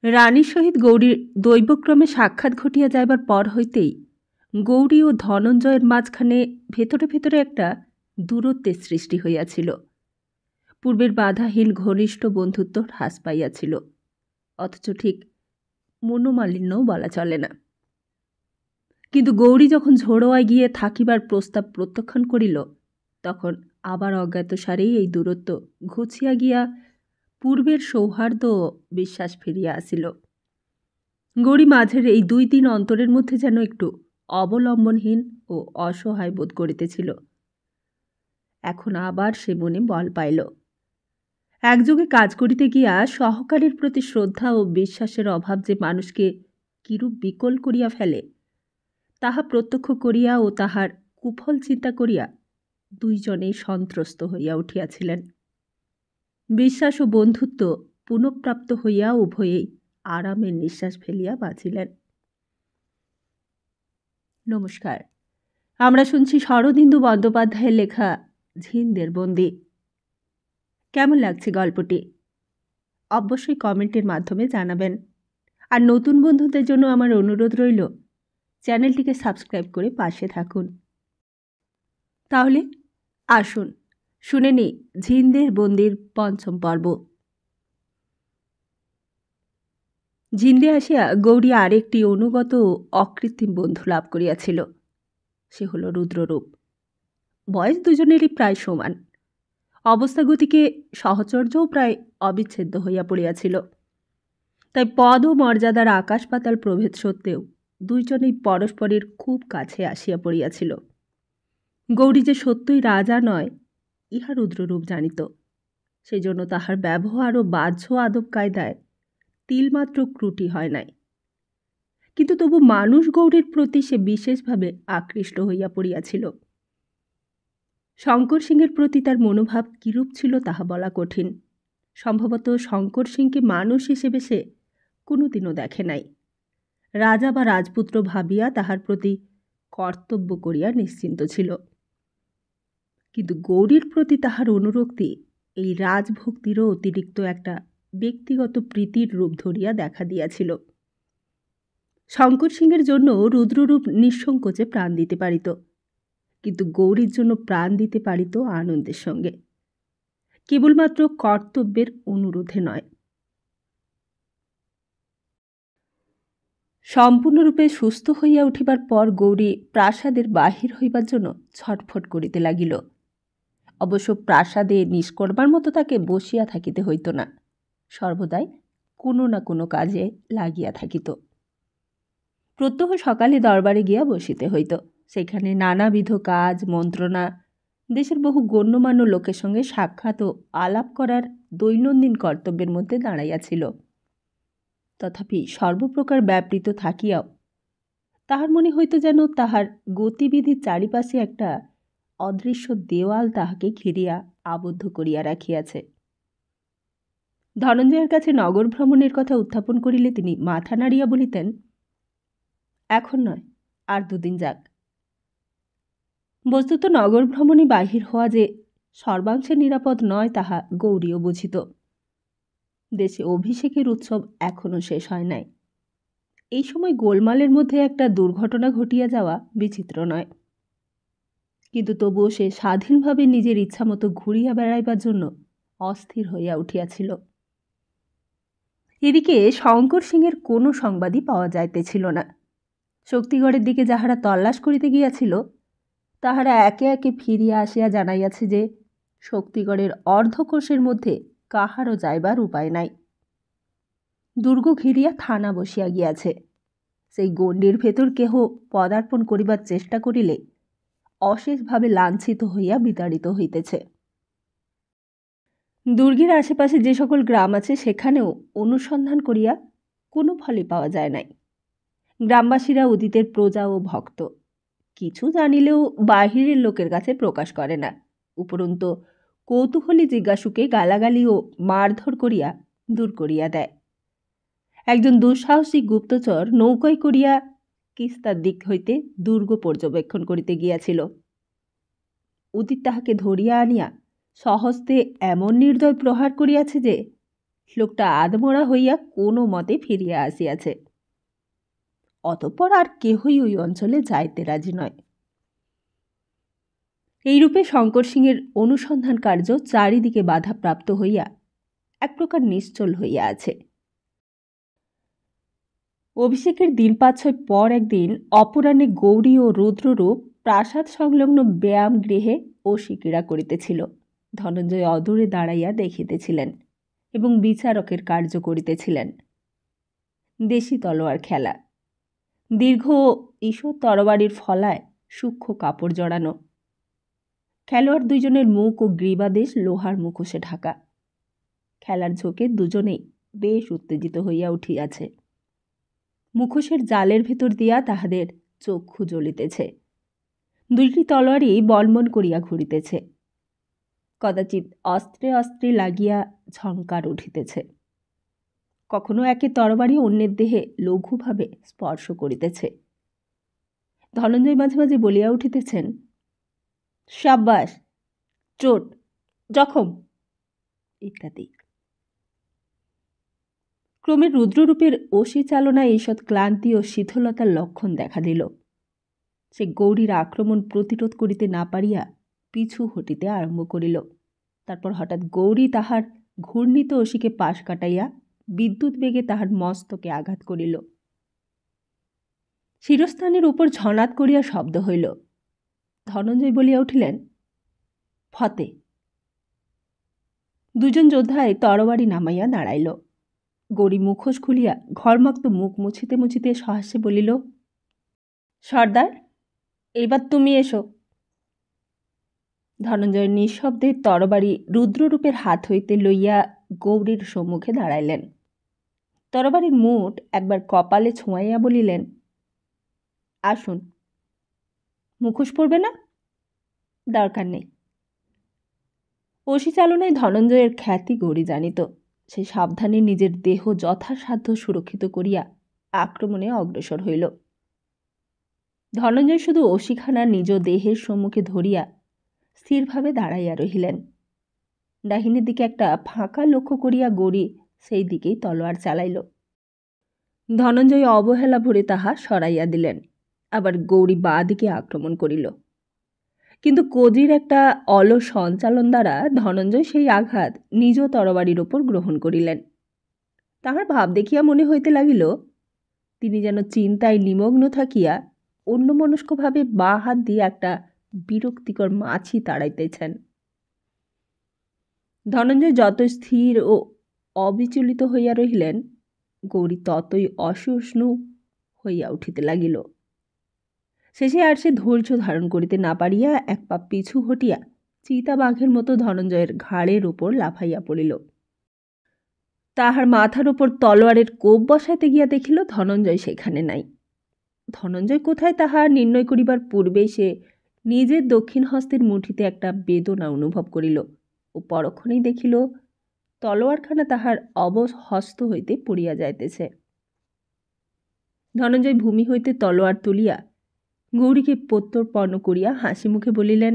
রানীর সহিত গৌরীর দৈবক্রমে সাক্ষাৎ ঘটিয়া যাইবার পর হইতেই গৌরী ও ধনঞ্জয়ের মাঝখানে ভেতরে ভেতরে একটা দূরত্বের সৃষ্টি হইয়াছিল। পূর্বের বাধাহীন ঘনিষ্ঠ বন্ধুত্ব হ্রাস পাইয়াছিল, অথচ ঠিক মনোমালিন্যও বলা চলে না। কিন্তু গৌরী যখন ঝোড়োয়ায় গিয়ে থাকিবার প্রস্তাব প্রত্যাখ্যান করিল, তখন আবার অজ্ঞাতসারেই এই দূরত্ব ঘুচিয়া গিয়া পূর্বের সৌহার্দ্য ও বিশ্বাস ফিরিয়া আসিল। গৌরী মাঝের এই 2 দিন অন্তরের মধ্যে যেন একটু অবলম্বনহীন ও অসহায় বোধ করিতেছিল। এখন আবার সে মনে বল পাইল। একযোগে কাজ করিতে গিয়া সহকারীর প্রতি শ্রদ্ধা ও বিশ্বাসের অভাব যে মানুষকে কিরূপ বিকল করিয়া ফেলে, তাহা প্রত্যক্ষ করিয়া ও তাহার কুফল চিন্তা করিয়া দুইজনেই সন্ত্রস্ত হইয়া উঠিয়াছিলেন। বিশ্বাস ও বন্ধুত্ব পুনঃপ্রাপ্ত হইয়া উভয়েই আরামের নিঃশ্বাস ফেলিয়া বাঁচিলেন। নমস্কার, আমরা শুনছি শরদিন্দু বন্দ্যোপাধ্যায়ের লেখা ঝিন্দের বন্দি। কেমন লাগছে গল্পটি? অবশ্যই কমেন্টের মাধ্যমে জানাবেন। আর নতুন বন্ধুদের জন্য আমার অনুরোধ রইল, চ্যানেলটিকে সাবস্ক্রাইব করে পাশে থাকুন। তাহলে আসুন শুনে নিই ঝিন্দের বন্দির 5ম পর্ব। ঝিন্দে আসিয়া গৌরী আরেকটি অনুগত ও অকৃত্রিম বন্ধু লাভ করিয়াছিল। সে হল রুদ্ররূপ। বয়স দুজনেরই প্রায় সমান। অবস্থাগতিকে সহচর্যও প্রায় অবিচ্ছেদ্য হইয়া পড়িয়াছিল। তাই পদ ও মর্যাদার আকাশ পাতাল প্রভেদ সত্ত্বেও দুইজনেই পরস্পরের খুব কাছে আসিয়া পড়িয়াছিল। গৌরী যে সত্যই রাজা নয়, ইহা রুদ্ররূপ জানিত। সেজন্য তাহার ব্যবহার ও বাহ্য আদব কায়দায় তিলমাত্র ত্রুটি হয় নাই। কিন্তু তবু মানুষ গৌরীর প্রতি সে বিশেষভাবে আকৃষ্ট হইয়া পড়িয়াছিল। শঙ্কর সিংহের প্রতি তার মনোভাব কিরূপ ছিল তাহা বলা কঠিন। সম্ভবত শঙ্কর সিংকে মানুষ হিসেবে সে কোনোদিনও দেখে নাই। রাজা বা রাজপুত্র ভাবিয়া তাহার প্রতি কর্তব্য করিয়া নিশ্চিন্ত ছিল। কিন্তু গৌরীর প্রতি তাহার অনুরক্তি এই রাজভক্তিরও অতিরিক্ত একটা ব্যক্তিগত প্রীতির রূপ ধরিয়া দেখা দিয়াছিল। শঙ্কর সিংহের জন্য রুদ্ররূপ নিঃসংকোচে প্রাণ দিতে পারিত, কিন্তু গৌরীর জন্য প্রাণ দিতে পারিত আনন্দের সঙ্গে, কেবলমাত্র কর্তব্যের অনুরোধে নয়। সম্পূর্ণরূপে সুস্থ হইয়া উঠিবার পর গৌরী প্রাসাদের বাহির হইবার জন্য ছটফট করিতে লাগিল। অবশ্য প্রাসাদে নিষ্কর্মার মতো তাকে বসিয়া থাকিতে হইত না, সর্বদাই কোনো না কোনো কাজে লাগিয়া থাকিত। প্রত্যহ সকালে দরবারে গিয়া বসিতে হইত। সেখানে নানাবিধ কাজ, মন্ত্রণা, দেশের বহু গণ্যমান্য লোকের সঙ্গে সাক্ষাৎ ও আলাপ করার দৈনন্দিন কর্তব্যের মধ্যে দাঁড়াইয়াছিল। তথাপি সর্বপ্রকার ব্যাপৃত থাকিয়াও তাহার মনে হইত যেন তাহার গতিবিধির চারিপাশে একটা অদৃশ্য দেওয়াল তাহাকে ঘিরিয়া আবদ্ধ করিয়া রাখিয়াছে। ধনঞ্জয়ের কাছে নগর ভ্রমণের কথা উত্থাপন করিলে তিনি মাথা নাড়িয়া বলিতেন, এখন নয়, আর 2 দিন যাক। বস্তুত নগর ভ্রমণে বাহির হওয়া যে সর্বাংশে নিরাপদ নয় তাহা গৌরীও বুঝিত। দেশে অভিষেকের উৎসব এখনও শেষ হয় নাই। এই সময় গোলমালের মধ্যে একটা দুর্ঘটনা ঘটিয়া যাওয়া বিচিত্র নয়। কিন্তু তবুও সে স্বাধীনভাবে নিজের ইচ্ছামতো ঘুরিয়া বেড়াইবার জন্য অস্থির হইয়া উঠিয়াছিল। এদিকে শঙ্কর সিংহের কোনো সংবাদই পাওয়া যাইতেছিল না। শক্তিগড়ের দিকে যাহারা তল্লাশ করিতে গিয়াছিল, তাহারা একে একে ফিরিয়া আসিয়া জানাইয়াছে যে শক্তিগড়ের অর্ধকোষের মধ্যে কাহারও যাইবার উপায় নাই। দুর্গ ঘিরিয়া থানা বসিয়া গিয়াছে। সেই গণ্ডির ভেতর কেহ পদার্পণ করিবার চেষ্টা করিলে অশেষভাবে লাঞ্ছিত হইয়া বিতাড়িত হইতেছে। দুর্গের আশেপাশে যে সকল গ্রাম আছে সেখানেও অনুসন্ধান করিয়া কোনো ফলই পাওয়া যায় নাই। গ্রামবাসীরা উদিতের প্রজা ও ভক্ত, কিছু জানিলেও বাহিরের লোকের কাছে প্রকাশ করে না। উপরন্তু কৌতূহলী জিজ্ঞাসুকে গালাগালি ও মারধর করিয়া দূর করিয়া দেয়। একজন দুঃসাহসী গুপ্তচর নৌকায় করিয়া কিস্তার দিক হইতে দুর্গ পর্যবেক্ষণ করিতে গিয়াছিল। উদিত তাহাকে ধরিয়া আনিয়া সহস্তে এমন নির্দয় প্রহার করিয়াছে যে লোকটা আধমরা হইয়া কোনো মতে ফিরিয়া আসিয়াছে। অতঃপর আর কেহই ওই অঞ্চলে যাইতে রাজি নয়। এইরূপে শঙ্কর সিংয়ের অনুসন্ধান কার্য চারিদিকে বাধাপ্রাপ্ত হইয়া এক প্রকার নিশ্চল হইয়া আছে। অভিষেকের দিন ৫-৬ পর একদিন অপরাহ্নে গৌরী ও রুদ্ররূপ প্রাসাদ সংলগ্ন ব্যায়াম গৃহে অশিক্রীড়া করিতেছিল। ধনঞ্জয় অদূরে দাঁড়াইয়া দেখিতেছিলেন এবং বিচারকের কার্য করিতেছিলেন। দেশি তলোয়ার খেলা, দীর্ঘ ঈষৎ তরবারির ফলায় সূক্ষ্ম কাপড় জড়ানো। খেলোয়াড় দুইজনের মুখ ও গ্রীবাদেশ লোহার মুখোশে ঢাকা। খেলার ঝোঁকে দুজনেই বেশ উত্তেজিত হইয়া উঠিয়াছে। মুখোশের জালের ভেতর দিয়া তাহাদের চক্ষু জ্বলিতেছে। দুইটি তলোয়ারই বলবন করিয়া ঘুরিতেছে। কদাচিৎ অস্ত্রে অস্ত্রে লাগিয়া ঝঙ্কার উঠিতেছে। কখনো একে তরবারি অন্যের দেহে লঘুভাবে স্পর্শ করিতেছে। ধনঞ্জয় মাঝে মাঝে বলিয়া উঠিতেছেন, সাব্বাস, চোট, জখম ইত্যাদি। ক্রমে রুদ্ররূপের অসি চালনায় ঈষৎ ক্লান্তি ও শিথিলতার লক্ষণ দেখা দিল। সে গৌরীর আক্রমণ প্রতিরোধ করিতে না পারিয়া পিছু হটিতে আরম্ভ করিল। তারপর হঠাৎ গৌরী তাহার ঘূর্ণিত অসিকে পাশ কাটাইয়া বিদ্যুৎ বেগে তাহার মস্তকে আঘাত করিল। শিরস্থানের উপর ঝনাত করিয়া শব্দ হইল। ধনঞ্জয় বলিয়া উঠিলেন, ফতে। দুজন যোদ্ধায় তরবারি নামাইয়া দাঁড়াইল। গৌরী মুখোশ খুলিয়া ঘর্মাক্ত মুখ মুছিতে মুছিতে সহাস্যে বলিল, সর্দার, এইবার তুমি এসো। ধনঞ্জয় নিঃশব্দে তরবারি রুদ্ররূপের হাত হইতে লইয়া গৌরীর সম্মুখে দাঁড়াইলেন। তরবারির মুঠ একবার কপালে ছোঁয়াইয়া বলিলেন, আসুন। মুখোশ পড়বে না? দরকার নেই। অসি চালনায় ধনঞ্জয়ের খ্যাতি গৌরী জানিত। সে সাবধানে নিজের দেহ যথাসাধ্য সুরক্ষিত করিয়া আক্রমণে অগ্রসর হইল। ধনঞ্জয় শুধু অসিখানা নিজ দেহের সম্মুখে ধরিয়া স্থিরভাবে দাঁড়াইয়া রহিলেন। ডাহিনীর দিকে একটা ফাঁকা লক্ষ্য করিয়া গৌরী সেই দিকেই তলোয়ার চালাইল। ধনঞ্জয় অবহেলা ভরে তাহা সরাইয়া দিলেন। আবার গৌরী বাঁ দিকে আক্রমণ করিল। কিন্তু কজির একটা অলস সঞ্চালন দ্বারা ধনঞ্জয় সেই আঘাত নিজ তরবারির ওপর গ্রহণ করিলেন। তাহার ভাব দেখিয়া মনে হইতে লাগিল, তিনি যেন চিন্তায় নিমগ্ন থাকিয়া অন্যমনস্কভাবে বাঁ হাত দিয়ে একটা বিরক্তিকর মাছি তাড়াইতেছেন। ধনঞ্জয় যত স্থির ও অবিচলিত হইয়া রহিলেন, গৌরী ততই অসহিষ্ণু হইয়া উঠিতে লাগিল। শেষে আর সে ধৈর্য ধারণ করিতে না পারিয়া এক পা পিছু হটিয়া চিতা বাঘের মতো ধনঞ্জয়ের ঘাড়ের উপর লাফাইয়া পড়িল। তাহার মাথার উপর তলোয়ারের কোপ বসাইতে গিয়া দেখিল ধনঞ্জয় সেখানে নাই। ধনঞ্জয় কোথায় তাহা নির্ণয় করিবার পূর্বেই সে নিজের দক্ষিণ হস্তের মুঠিতে একটা বেদনা অনুভব করিল ও পরক্ষণেই দেখিল তলোয়ারখানা তাহার অবশ হস্ত হইতে পড়িয়া যাইতেছে। ধনঞ্জয় ভূমি হইতে তলোয়ার তুলিয়া গৌরীকে প্রত্যর্পণ করিয়া হাসি মুখে বলিলেন,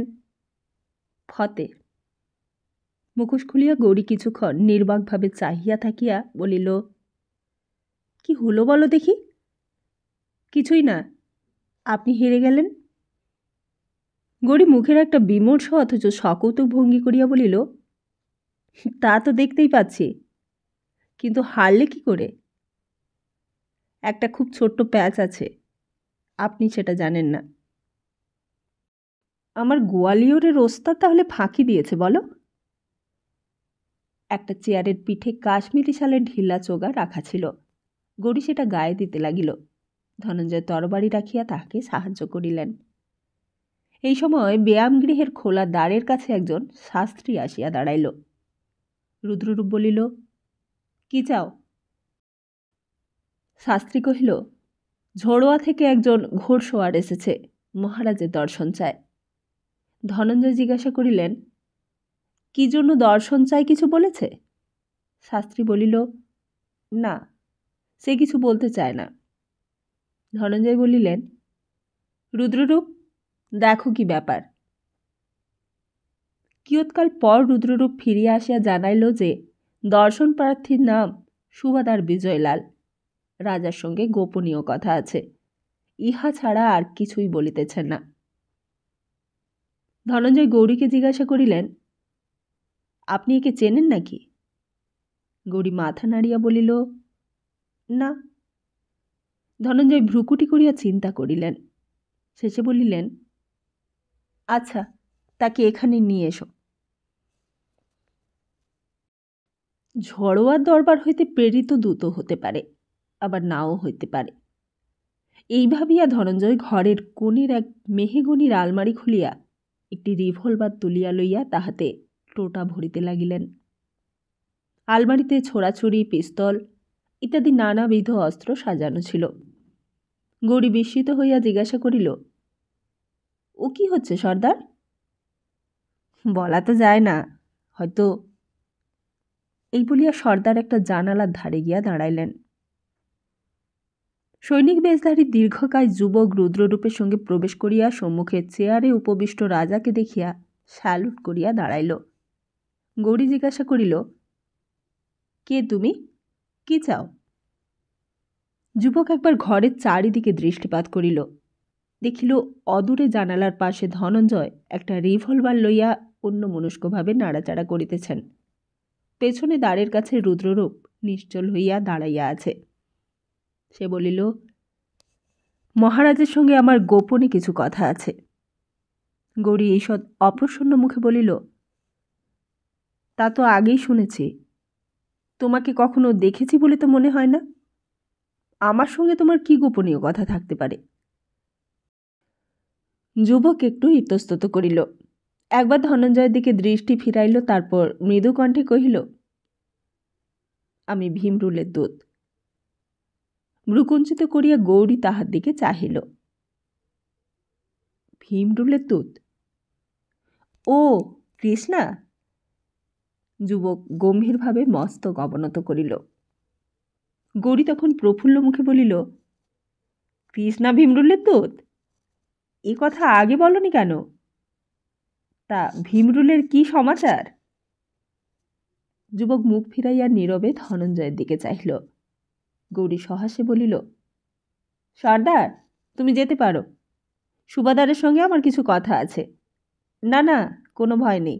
ফতে। মুখোশ খুলিয়া গৌরী কিছুক্ষণ নির্বাকভাবে চাহিয়া থাকিয়া বলিল, কি হলো বলো দেখি? কিছুই না, আপনি হেরে গেলেন। গৌরী মুখের একটা বিমর্ষ অথচ সকৌতুক ভঙ্গি করিয়া বলিল, তা তো দেখতেই পাচ্ছি, কিন্তু হারলে কি করে? একটা খুব ছোট্ট প্যাচ আছে, আপনি সেটা জানেন না। আমার গোয়ালিয়রের ওস্তাদ তাহলে ফাঁকি দিয়েছে বলো? একটা চেয়ারের পিঠে কাশ্মীরি শালের ঢিলা চোগা রাখা ছিল। গৌরী সেটা গায়ে দিতে লাগিল। ধনঞ্জয় তরবারি রাখিয়া তাহাকে সাহায্য করিলেন। এই সময় ব্যায়ামগৃহের খোলা দ্বারের কাছে একজন শাস্ত্রী আসিয়া দাঁড়াইল। রুদ্ররূপ বলিল, কি চাও? শাস্ত্রী কহিল, ঝোড়োয়া থেকে একজন ঘোড়সওয়ার এসেছে, মহারাজের দর্শন চায়। ধনঞ্জয় জিজ্ঞাসা করিলেন, কি জন্য দর্শন চাই, কিছু বলেছে? শাস্ত্রী বলিল, না, সে কিছু বলতে চায় না। ধনঞ্জয় বলিলেন, রুদ্ররূপ, দেখো কি ব্যাপার। কিয়ৎকাল পর রুদ্ররূপ ফিরিয়া আসিয়া জানাইল যে দর্শন প্রার্থীর নাম সুবাদার বিজয়লাল। রাজার সঙ্গে গোপনীয় কথা আছে, ইহা ছাড়া আর কিছুই বলিতেছেন না। ধনঞ্জয় গৌরীকে জিজ্ঞাসা করিলেন, আপনি একে চেনেন নাকি? গৌরী মাথা নাড়িয়া বলিল, না। ধনঞ্জয় ভ্রুকুটি করিয়া চিন্তা করিলেন, শেষে বলিলেন, আচ্ছা, তাকে এখানে নিয়ে এসো। ঝড়োয়ার দরবার হইতে প্রেরিত দূত হতে পারে, আবার নাও হইতে পারে। এই ভাবিয়া ধনঞ্জয় ঘরের কোণের এক মেহেগনির আলমারি খুলিয়া একটি রিভলভার তুলিয়া লইয়া তাহাতে টোটা ভরিতে লাগিলেন। আলমারিতে ছোড়াছুরি, পিস্তল ইত্যাদি নানাবিধ অস্ত্র সাজানো ছিল। গৌরী বিস্মিত হইয়া জিজ্ঞাসা করিল, ও কি হচ্ছে সর্দার? বলা তো যায় না, হয়তো। এই বলিয়া সর্দার একটা জানালার ধারে গিয়া দাঁড়াইলেন। সৈনিক বেশধারী দীর্ঘকায় যুবক রুদ্ররূপের সঙ্গে প্রবেশ করিয়া সম্মুখে চেয়ারে উপবিষ্ট রাজাকে দেখিয়া স্যালুট করিয়া দাঁড়াইল। গৌরী জিজ্ঞাসা করিল, কে তুমি? কি চাও? যুবক একবার ঘরের চারিদিকে দৃষ্টিপাত করিল, দেখিল অদূরে জানালার পাশে ধনঞ্জয় একটা রিভলভার লইয়া অন্যমনস্কভাবে নাড়াচাড়া করিতেছেন। পেছনে দ্বারের কাছে রুদ্ররূপ নিশ্চল হইয়া দাঁড়াইয়া আছে। সে বলিল, মহারাজের সঙ্গে আমার গোপনে কিছু কথা আছে। গৌরী ঈষৎ অপ্রসন্ন মুখে বলিল, তা তো আগেই শুনেছি, তোমাকে কখনো দেখেছি বলে তো মনে হয় না। আমার সঙ্গে তোমার কি গোপনীয় কথা থাকতে পারে? যুবক একটু ইতস্তত করিল, একবার ধনঞ্জয়ের দিকে দৃষ্টি ফিরাইল, তারপর মৃদু কণ্ঠে কহিল, আমি ভীমরুলের দূত। ভ্রুকুঞ্চিত করিয়া গৌরী তাহার দিকে চাহিল। ভীমরুলের দূত? ও কৃষ্ণা? যুবক গম্ভীরভাবে মস্তক অবনত করিল। গৌরী তখন প্রফুল্ল মুখে বলিল, কৃষ্ণা ভীমরুলের দূত? এ কথা আগে বলনি কেন? তা ভীমরুলের কি সমাচার? যুবক মুখ ফিরাইয়া নীরবে ধনঞ্জয়ের দিকে চাহিল। গৌরী সহাসে বলিল, সর্দার, তুমি যেতে পারো। সুবাদারের সঙ্গে আমার কিছু কথা আছে। না না, কোনো ভয় নেই,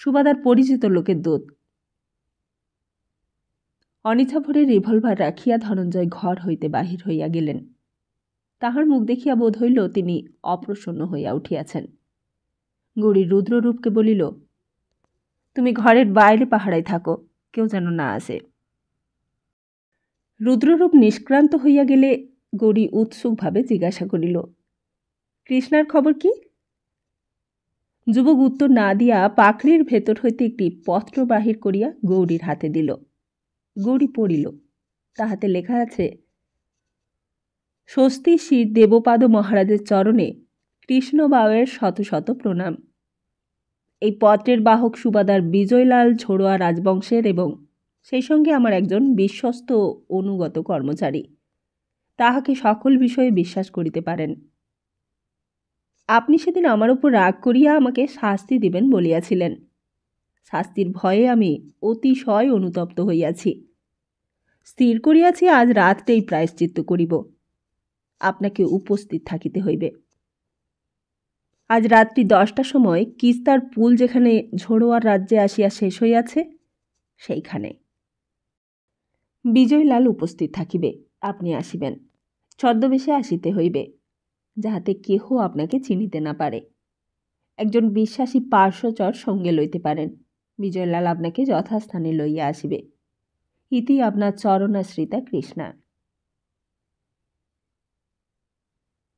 সুবাদার পরিচিত লোকের দূত। অনিচ্ছা ভরে রিভলভার রাখিয়া ধনঞ্জয় ঘর হইতে বাহির হইয়া গেলেন। তাহার মুখ দেখিয়া বোধ হইল তিনি অপ্রসন্ন হইয়া উঠিয়াছেন। গৌরী রুদ্ররূপকে বলিল, তুমি ঘরের বাইরে পাহারায় থাকো, কেউ যেন না আসে। রুদ্ররূপ নিষ্ক্রান্ত হইয়া গেলে গৌরী উৎসুকভাবে জিজ্ঞাসা করিল, কৃষ্ণার খবর কি? যুবক উত্তর না দিয়া পাখড়ির ভেতর হইতে একটি পত্র বাহির করিয়া গৌরীর হাতে দিল। গৌরী পড়িল, তাহাতে লেখা আছে, স্বস্তি শ্রী দেবপাদ মহারাজের চরণে কৃষ্ণবাউয়ের শত শত প্রণাম। এই পত্রের বাহক সুবাদার বিজয়লাল ঝড়োয়া রাজবংশের এবং সেই সঙ্গে আমার একজন বিশ্বস্ত অনুগত কর্মচারী। তাহাকে সকল বিষয়ে বিশ্বাস করিতে পারেন। আপনি সেদিন আমার উপর রাগ করিয়া আমাকে শাস্তি দিবেন বলিয়াছিলেন। শাস্তির ভয়ে আমি অতিশয় অনুতপ্ত হইয়াছি। স্থির করিয়াছি আজ রাত্রেই প্রায়শ্চিত্ত করিব। আপনাকে উপস্থিত থাকিতে হইবে। আজ রাত্রি 10টার সময় কিস্তার পুল যেখানে ঝড়োয়ার রাজ্যে আসিয়া শেষ হইয়াছে সেইখানে বিজয়লাল উপস্থিত থাকিবে। আপনি আসিবেন। ছদ্মবেশে আসিতে হইবে, যাহাতে কেহ আপনাকে চিনিতে না পারে। একজন বিশ্বাসী পার্শ্বচর সঙ্গে লইতে পারেন। বিজয়লাল আপনাকে যথাস্থানে লইয়া আসিবে। ইতি আপনার চরণাশ্রিতা কৃষ্ণা।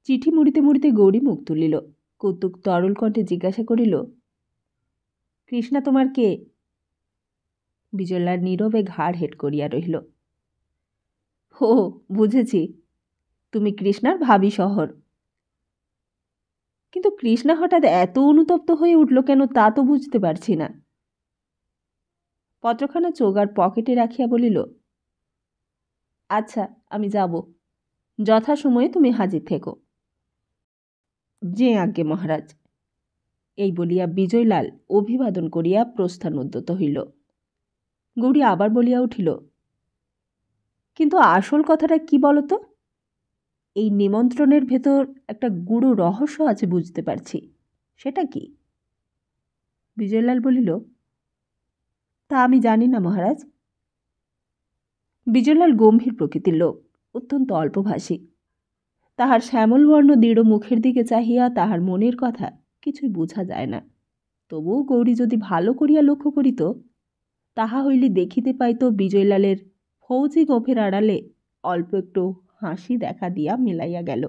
চিঠি মুড়িতে মুড়িতে গৌরী মুখ তুলিল। কৌতুক তরল কণ্ঠে জিজ্ঞাসা করিল, কৃষ্ণা তোমার কে? বিজয়লাল নীরবে ঘাড় হেট করিয়া রহিল। ও বুঝেছি, তুমি কৃষ্ণার ভাবি শহর। কিন্তু কৃষ্ণা হঠাৎ এত অনুতপ্ত হয়ে উঠল কেন তা তো বুঝতে পারছি না। পত্রখানা চোগার পকেটে রাখিয়া বলিল, আচ্ছা, আমি যাব। যথাসময়ে তুমি হাজির থেকো। যে আজ্ঞে মহারাজ। এই বলিয়া বিজয়লাল অভিবাদন করিয়া প্রস্থান উদ্যত হইল। গৌরী আবার বলিয়া উঠিল, কিন্তু আসল কথাটা কি বলো তো? এই নিমন্ত্রণের ভেতর একটা গূঢ় রহস্য আছে বুঝতে পারছি, সেটা কি? বিজয়লাল বলিল, তা আমি জানি না মহারাজ। বিজয়লাল গম্ভীর প্রকৃতির লোক, অত্যন্ত অল্পভাষী। তাহার শ্যামলবর্ণ দৃঢ় মুখের দিকে চাহিয়া তাহার মনের কথা কিছুই বোঝা যায় না। তবুও গৌরী যদি ভালো করিয়া লক্ষ্য করিত, তাহা হইলে দেখিতে পাইত বিজয়লালের ফৌজি গোফের আড়ালে অল্প একটু হাসি দেখা দিয়া মিলাইয়া গেল।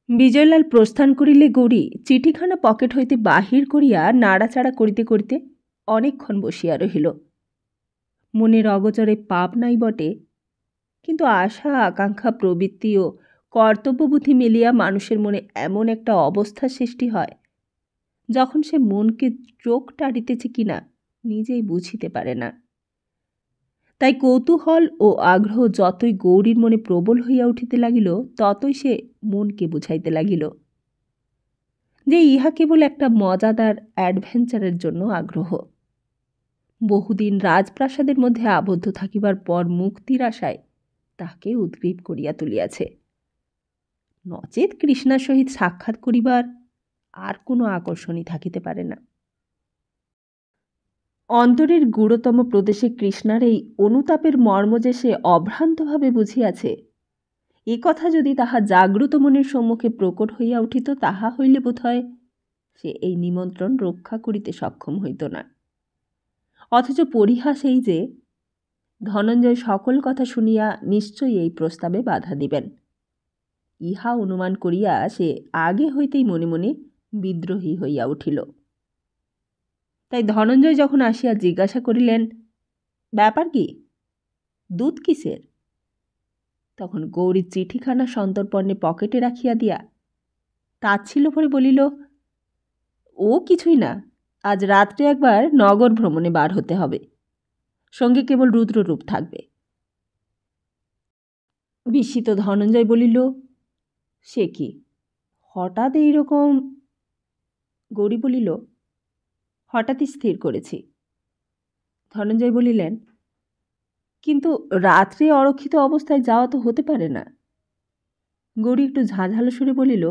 বিজয়লাল প্রস্থান করিলে গৌরী চিঠিখানা পকেট হইতে বাহির করিয়া নাড়াচাড়া করিতে করিতে অনেকক্ষণ বসিয়া রহিল। মনের অগোচরে পাপ নাই বটে, কিন্তু আশা আকাঙ্ক্ষা প্রবৃত্তি ও কর্তব্যবুদ্ধি মিলিয়া মানুষের মনে এমন একটা অবস্থা সৃষ্টি হয়, যখন সে মনকে চোখ টাড়িতেছে কিনা নিজেই বুঝিতে পারে না। তাই কৌতূহল ও আগ্রহ যতই গৌরীর মনে প্রবল হইয়া উঠিতে লাগিল, ততই সে মনকে বুঝাইতে লাগিল যে ইহা কেবল একটা মজাদার অ্যাডভেঞ্চারের জন্য আগ্রহ। বহুদিন রাজপ্রাসাদের মধ্যে আবদ্ধ থাকিবার পর মুক্তির আশায় তাকে উদ্গ্রীব করিয়া তুলিয়াছে। নচেত কৃষ্ণার সহিত সাক্ষাৎ করিবার আর কোনো আকর্ষণই থাকিতে পারে না। অন্তরের গূঢ়তম প্রদেশে কৃষ্ণার এই অনুতাপের মর্ম যে সে অভ্রান্তভাবে বুঝিয়াছে, এ কথা যদি তাহা জাগ্রত মনের সম্মুখে প্রকট হইয়া উঠিত, তাহা হইলে বোধ হয় সে এই নিমন্ত্রণ রক্ষা করিতে সক্ষম হইত না। অথচ পরিহাস এই যে ধনঞ্জয় সকল কথা শুনিয়া নিশ্চয়ই এই প্রস্তাবে বাধা দিবেন। ইহা অনুমান করিয়া সে আগে হইতেই মনে মনে বিদ্রোহী হইয়া উঠিল। তাই ধনঞ্জয় যখন আসিয়া জিজ্ঞাসা করিলেন, ব্যাপার কি, দুধ কিসের? তখন গৌরীর চিঠিখানা সন্তর্পণে পকেটে রাখিয়া দিয়া তাচ্ছিল্য ভরে বলিল, ও কিছুই না, আজ রাত্রে একবার নগর ভ্রমণে বার হতে হবে, সঙ্গে কেবল রুদ্ররূপ থাকবে। বিস্মিত ধনঞ্জয় বলিল, সে কি, হঠাৎ এইরকম? গৌরী বলিল, হঠাৎই স্থির করেছি। ধনঞ্জয় বলিলেন, কিন্তু রাত্রে অরক্ষিত অবস্থায় যাওয়া তো হতে পারে না। গৌরী একটু ঝাঁঝালো সুরে বলিল,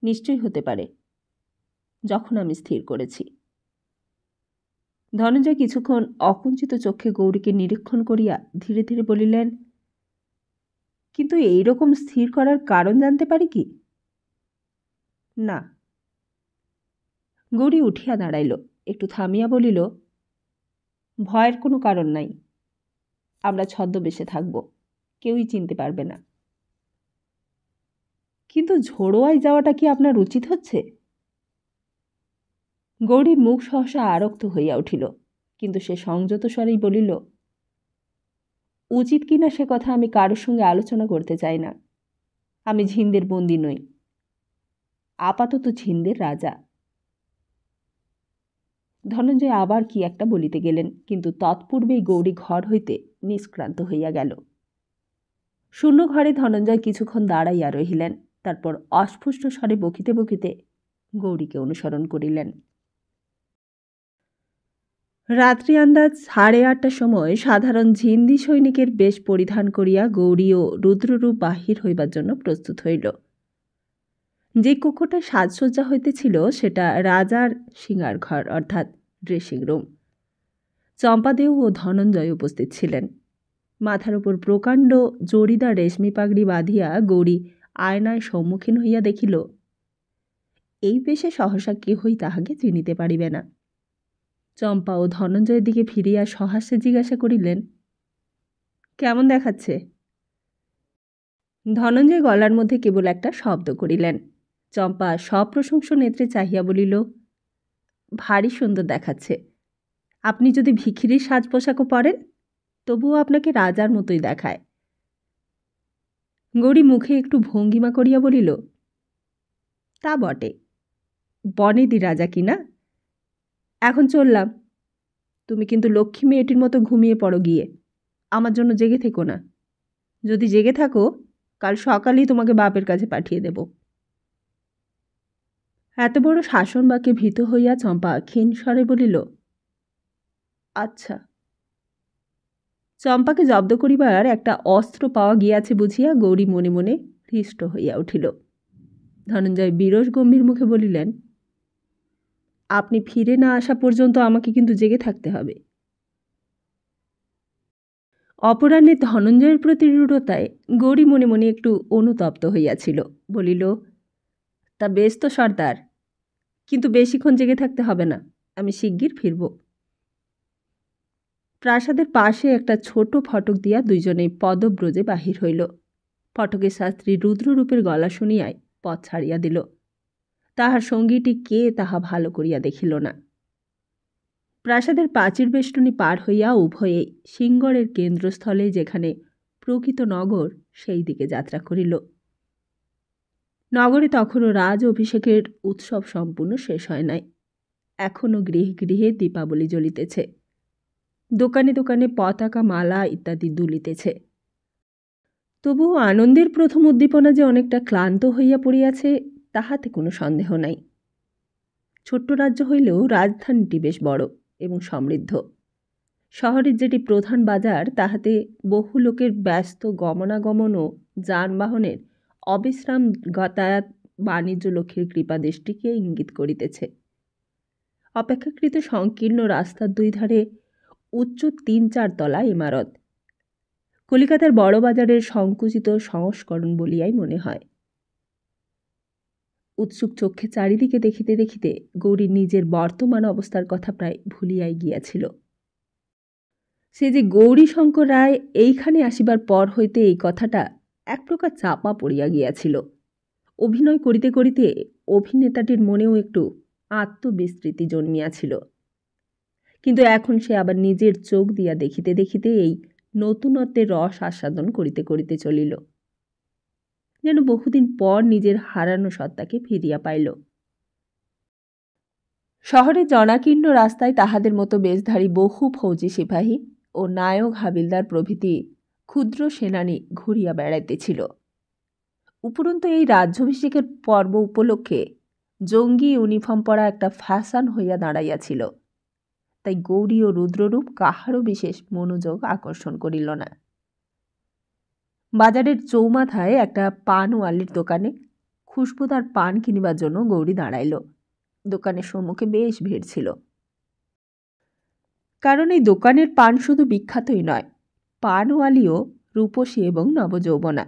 নিশ্চয়ই হতে পারে, যখন আমি স্থির করেছি। ধনঞ্জয় কিছুক্ষণ অকুঞ্চিত চক্ষে গৌরীকে নিরীক্ষণ করিয়া ধীরে ধীরে বলিলেন, কিন্তু এইরকম স্থির করার কারণ জানতে পারি কি? না। গৌরী উঠিয়া দাঁড়াইল, একটু থামিয়া বলিল, ভয়ের কোনো কারণ নাই, আমরা ছদ্মবেশে থাকব, কেউই চিনতে পারবে না। কিন্তু ঝোড়োয়ায় যাওয়াটা কি আপনার উচিত হচ্ছে? গৌরীর মুখ সহসা আরক্ত হইয়া উঠিল, কিন্তু সে সংযত স্বরেই বলিল, উচিত কিনা সে কথা আমি কারোর সঙ্গে আলোচনা করতে চাই না। আমি ঝিন্দের বন্দী নই, আপাতত ঝিন্দের রাজা। ধনঞ্জয় আবার কি একটা বলিতে গেলেন, কিন্তু তৎপূর্বেই গৌরী ঘর হইতে নিষ্ক্রান্ত হইয়া গেল। শূন্য ঘরে ধনঞ্জয় কিছুক্ষণ দাঁড়াইয়া রহিলেন, তারপর অস্ফুষ্ট স্বরে বকিতে বকিতে গৌরীকে অনুসরণ করিলেন। রাত্রি আন্দাজ 8:30টার সময় সাধারণ ঝিন্দি সৈনিকের বেশ পরিধান করিয়া গৌরী ও রুদ্ররূপ বাহির হইবার জন্য প্রস্তুত হইল। যে কক্ষটায় সাজসজ্জা হইতেছিল সেটা রাজার সিঙার ঘর, অর্থাৎ ড্রেসিং রুম। চম্পাদেও ও ধনঞ্জয় উপস্থিত ছিলেন। মাথার উপর প্রকাণ্ড জরিদার রেশমি পাগড়ি বাঁধিয়া গৌরী আয়নায় সম্মুখীন হইয়া দেখিল, এই বেশে সহসা কেহই তাহাকে চিনিতে পারিবে না। চম্পা ও ধনঞ্জয়ের দিকে ফিরিয়া সহাস্যে জিজ্ঞাসা করিলেন, কেমন দেখাচ্ছে? ধনঞ্জয় গলার মধ্যে কেবল একটা শব্দ করিলেন। চম্পা সপ্রশংস নেত্রে চাহিয়া বলিল, ভারী সুন্দর দেখাচ্ছে। আপনি যদি ভিখিরির সাজ পোশাকও পরেন, তবুও আপনাকে রাজার মতোই দেখায়। গৌরী মুখে একটু ভঙ্গিমা করিয়া বলিল, তা বটে, বনেদি রাজা কিনা। এখন চললাম, তুমি কিন্তু লক্ষ্মী মেয়েটির মতো ঘুমিয়ে পড়ো গিয়ে, আমার জন্য জেগে থেকো না। যদি জেগে থাকো, কাল সকালেই তোমাকে বাপের কাছে পাঠিয়ে দেব। এত বড় শাসন বাক্যে ভীত হইয়া চম্পা ক্ষীণ স্বরে বলিল, আচ্ছা। চম্পাকে জব্দ করিবার একটা অস্ত্র পাওয়া গিয়াছে বুঝিয়া গৌরী মনে মনে হৃষ্ট হইয়া উঠিল। ধনঞ্জয় বিরস গম্ভীর মুখে বলিলেন, আপনি ফিরে না আসা পর্যন্ত আমাকে কিন্তু জেগে থাকতে হবে। অপরাহ্নে ধনঞ্জয়ের প্রতি রূঢ়তায় গৌরী মনে মনে একটু অনুতপ্ত হইয়াছিল। বলিল, তা বেশ তো সর্দার, কিন্তু বেশিক্ষণ জেগে থাকতে হবে না, আমি শিগগির ফিরব। প্রাসাদের পাশে একটা ছোট ফটক দিয়া দুইজনেই পদব্রজে বাহির হইল। ফটকের শাস্ত্রী রুদ্ররূপের গলা শুনিয়াই পথ ছাড়িয়া দিল। তাহার সঙ্গীটি কে তাহা ভালো করিয়া দেখিল না। প্রাসাদের প্রাচীর বেষ্টনী পার হইয়া উভয়েই সিংগড়ের কেন্দ্রস্থলে, যেখানে প্রকৃত নগর, সেই দিকে যাত্রা করিল। নগরে তখনও রাজ অভিষেকের উৎসব সম্পূর্ণ শেষ হয় নাই। এখনও গৃহে গৃহে দীপাবলি জ্বলিতেছে, দোকানে দোকানে পতাকা, মালা ইত্যাদি দুলিতেছে। তবুও আনন্দের প্রথম উদ্দীপনা যে অনেকটা ক্লান্ত হইয়া পড়িয়াছে, তাহাতে কোনো সন্দেহ নাই। ছোট্ট রাজ্য হইলেও রাজধানীটি বেশ বড় এবং সমৃদ্ধ। শহরের যেটি প্রধান বাজার, তাহাতে বহু লোকের ব্যস্ত গমনাগমন ও যানবাহনের অবিশ্রাম যাতায়াত বাণিজ্য লক্ষ্মীর কৃপাদৃষ্টিকে ইঙ্গিত করিতেছে। অপেক্ষাকৃত সংকীর্ণ রাস্তার দুই ধারে উচ্চ ৩-৪ তলা ইমারত। কলিকাতার বড় বাজারের সংকুচিত সংস্করণ বলিয়াই মনে হয়। উৎসুক চক্ষে চারিদিকে দেখিতে দেখিতে গৌরী নিজের বর্তমান অবস্থার কথা প্রায় ভুলিয়াই গিয়াছিল। সে যে গৌরীশঙ্কর রায় এইখানে আসিবার পর হইতে এই কথাটা এক প্রকার চাপা পড়িয়া গিয়াছিল। অভিনয় করিতে করিতে অভিনেতাটির মনেও একটু আত্মবিস্মৃতি জন্মিয়াছিল। কিন্তু এখন সে আবার নিজের চোখ দিয়া দেখিতে দেখিতে এই নতুনত্বের রস আস্বাদন করিতে করিতে চলিল, যেন বহুদিন পর নিজের হারানো সত্তাকে ফিরিয়া পাইল। শহরের জনাকীর্ণ রাস্তায় তাহাদের মতো বেশধারী বহু ফৌজি সিপাহী ও নায়ক হাবিলদার প্রভৃতি ক্ষুদ্র সেনানী ঘুরিয়া বেড়াইতেছিল। উপরন্তু এই রাজ্যাভিষেকের পর্ব উপলক্ষে জঙ্গি ইউনিফর্ম পরা একটা ফ্যাশন হইয়া দাঁড়াইয়াছিল। তাই গৌরী ও রুদ্ররূপ কাহারও বিশেষ মনোযোগ আকর্ষণ করিল না। বাজারের চৌমাথায় একটা পানওয়ালির দোকানে খুশবুদার পান কিনিবার জন্য গৌরী দাঁড়াইল। দোকানের সম্মুখে বেশ ভিড় ছিল, কারণ এই দোকানের পান শুধু বিখ্যাতই নয়, পানওয়ালিও রূপসী এবং নবযৌবনা।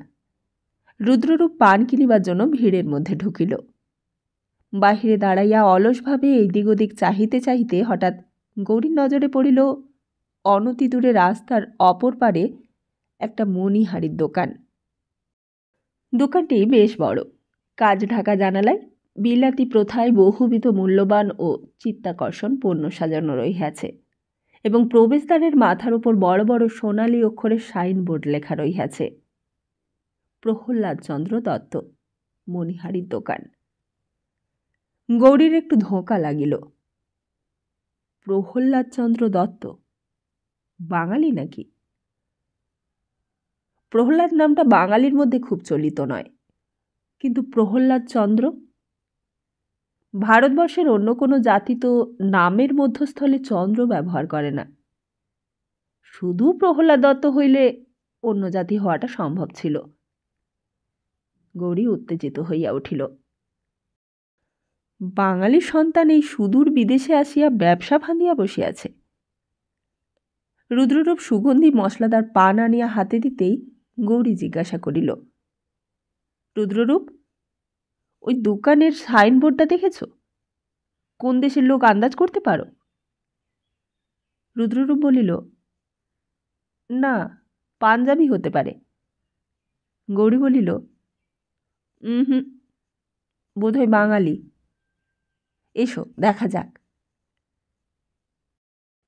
রুদ্ররূপ পান কিনিবার জন্য ভিড়ের মধ্যে ঢুকিল। বাহিরে দাঁড়াইয়া অলসভাবে এই দিক ওদিক চাহিতে চাহিতে হঠাৎ গৌরীর নজরে পড়িল অনতি দূরে রাস্তার অপর পারে একটা মণিহারির দোকান। দোকানটি বেশ বড়, কাজ ঢাকা জানালায় বিলাতি প্রথায় বহুবিধ মূল্যবান ও চিত্তাকর্ষণ পণ্য সাজানো রহিয়াছে, এবং প্রবেশদ্বারের মাথার উপর বড় বড় সোনালী অক্ষরে সাইনবোর্ড লেখা রহিয়াছে, প্রহ্লাদচন্দ্র দত্ত, মণিহারির দোকান। গৌরীর একটু ধোঁকা লাগিল। প্রহ্লাদচন্দ্র দত্ত বাঙালি নাকি? প্রহ্লাদ নামটা বাঙালির মধ্যে খুব চলিত নয়, কিন্তু প্রহ্লাদচন্দ্র? ভারতবর্ষের অন্য কোনো জাতি তো নামের মধ্যস্থলে চন্দ্র ব্যবহার করে না। শুধু প্রহ্লাদ দত্ত হইলে অন্য জাতি হওয়াটা সম্ভব ছিল। গৌরী উত্তেজিত হইয়া উঠিল। বাঙালি সন্তান এই সুদূর বিদেশে আসিয়া ব্যবসা ফাঁদিয়া বসিয়াছে। রুদ্ররূপ সুগন্ধি মশলাদার পান আনিয়া হাতে দিতেই গৌরী জিজ্ঞাসা করিল, রুদ্ররূপ, ওই দোকানের সাইনবোর্ডটা দেখেছ? কোন দেশের লোক আন্দাজ করতে পারো? রুদ্ররূপ বলিল, না, পাঞ্জাবি হতে পারে। গৌরী বলিল, হুম, বোধহয় বাঙালি। এসো দেখা যাক।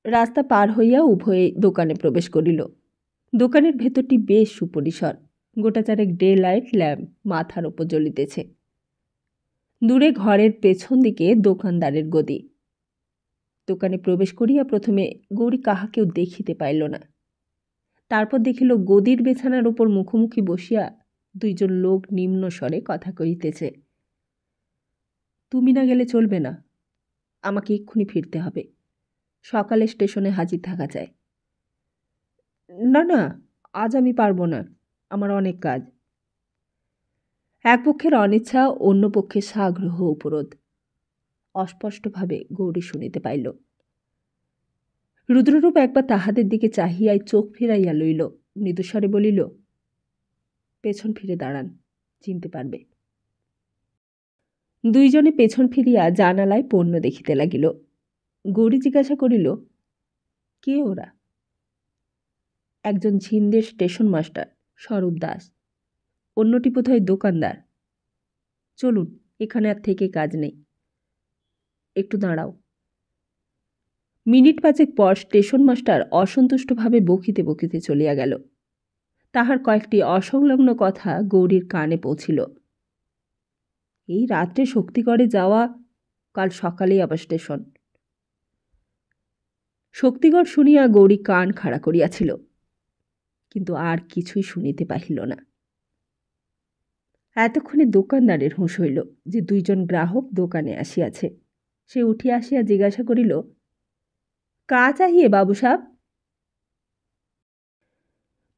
রাস্তা পার হইয়া উভয়ে দোকানে প্রবেশ করিল। দোকানের ভেতরটি বেশ সুপরিসর। গোটা চারেক ডে লাইট ল্যাম্প মাথার ওপর জ্বলিতেছে। দূরে ঘরের পেছন দিকে দোকানদারের গদি। দোকানে প্রবেশ করিয়া প্রথমে গৌরী কাহাকেও দেখিতে পাইল না। তারপর দেখিল গদির বিছানার উপর মুখোমুখি বসিয়া দুইজন লোক নিম্ন স্বরে কথা কহিতেছে। তুমি না গেলে চলবে না, আমাকে এক্ষুনি ফিরতে হবে। সকালে স্টেশনে হাজির থাকা চাই। না না, আজ আমি পারবো না, আমার অনেক কাজ। এক পক্ষের অনিচ্ছা, অন্য পক্ষের সাগ্রহ উপরোধ অস্পষ্টভাবে গৌরী শুনিতে পাইল। রুদ্ররূপ একবার তাহাদের দিকে চাহিয়াই চোখ ফিরাইয়া লইল, মৃদুস্বরে বলিল, পেছন ফিরে দাঁড়ান, চিনতে পারবে। দুইজনে পেছন ফিরিয়া জানালায় পণ্য দেখিতে লাগিল। গৌরী জিজ্ঞাসা করিল, কে ওরা? একজন ঝিন্দের স্টেশন মাস্টার স্বরূপ দাস, অন্যটি বোধহয় দোকানদার। চলুন, এখানে আর থেকে কাজ নেই, একটু দাঁড়াও। মিনিট পাঁচেক পর স্টেশন মাস্টার অসন্তুষ্টভাবে বকিতে বকিতে চলিয়া গেল। তাহার কয়েকটি অসংলগ্ন কথা গৌরীর কানে পৌঁছিল। এই রাত্রে শক্তিগড়ে যাওয়া, কাল সকালেই আবার স্টেশন। শক্তিগড় শুনিয়া গৌরী কান খাড়া করিয়াছিল, কিন্তু আর কিছুই শুনিতে পাহিল না। এতক্ষণে দোকানদারের হুঁশ হইল যে দুইজন গ্রাহক দোকানে আসিয়াছে। সে উঠিয়া আসিয়া জিজ্ঞাসা করিল, কা চাহিয়ে বাবু সাহেব?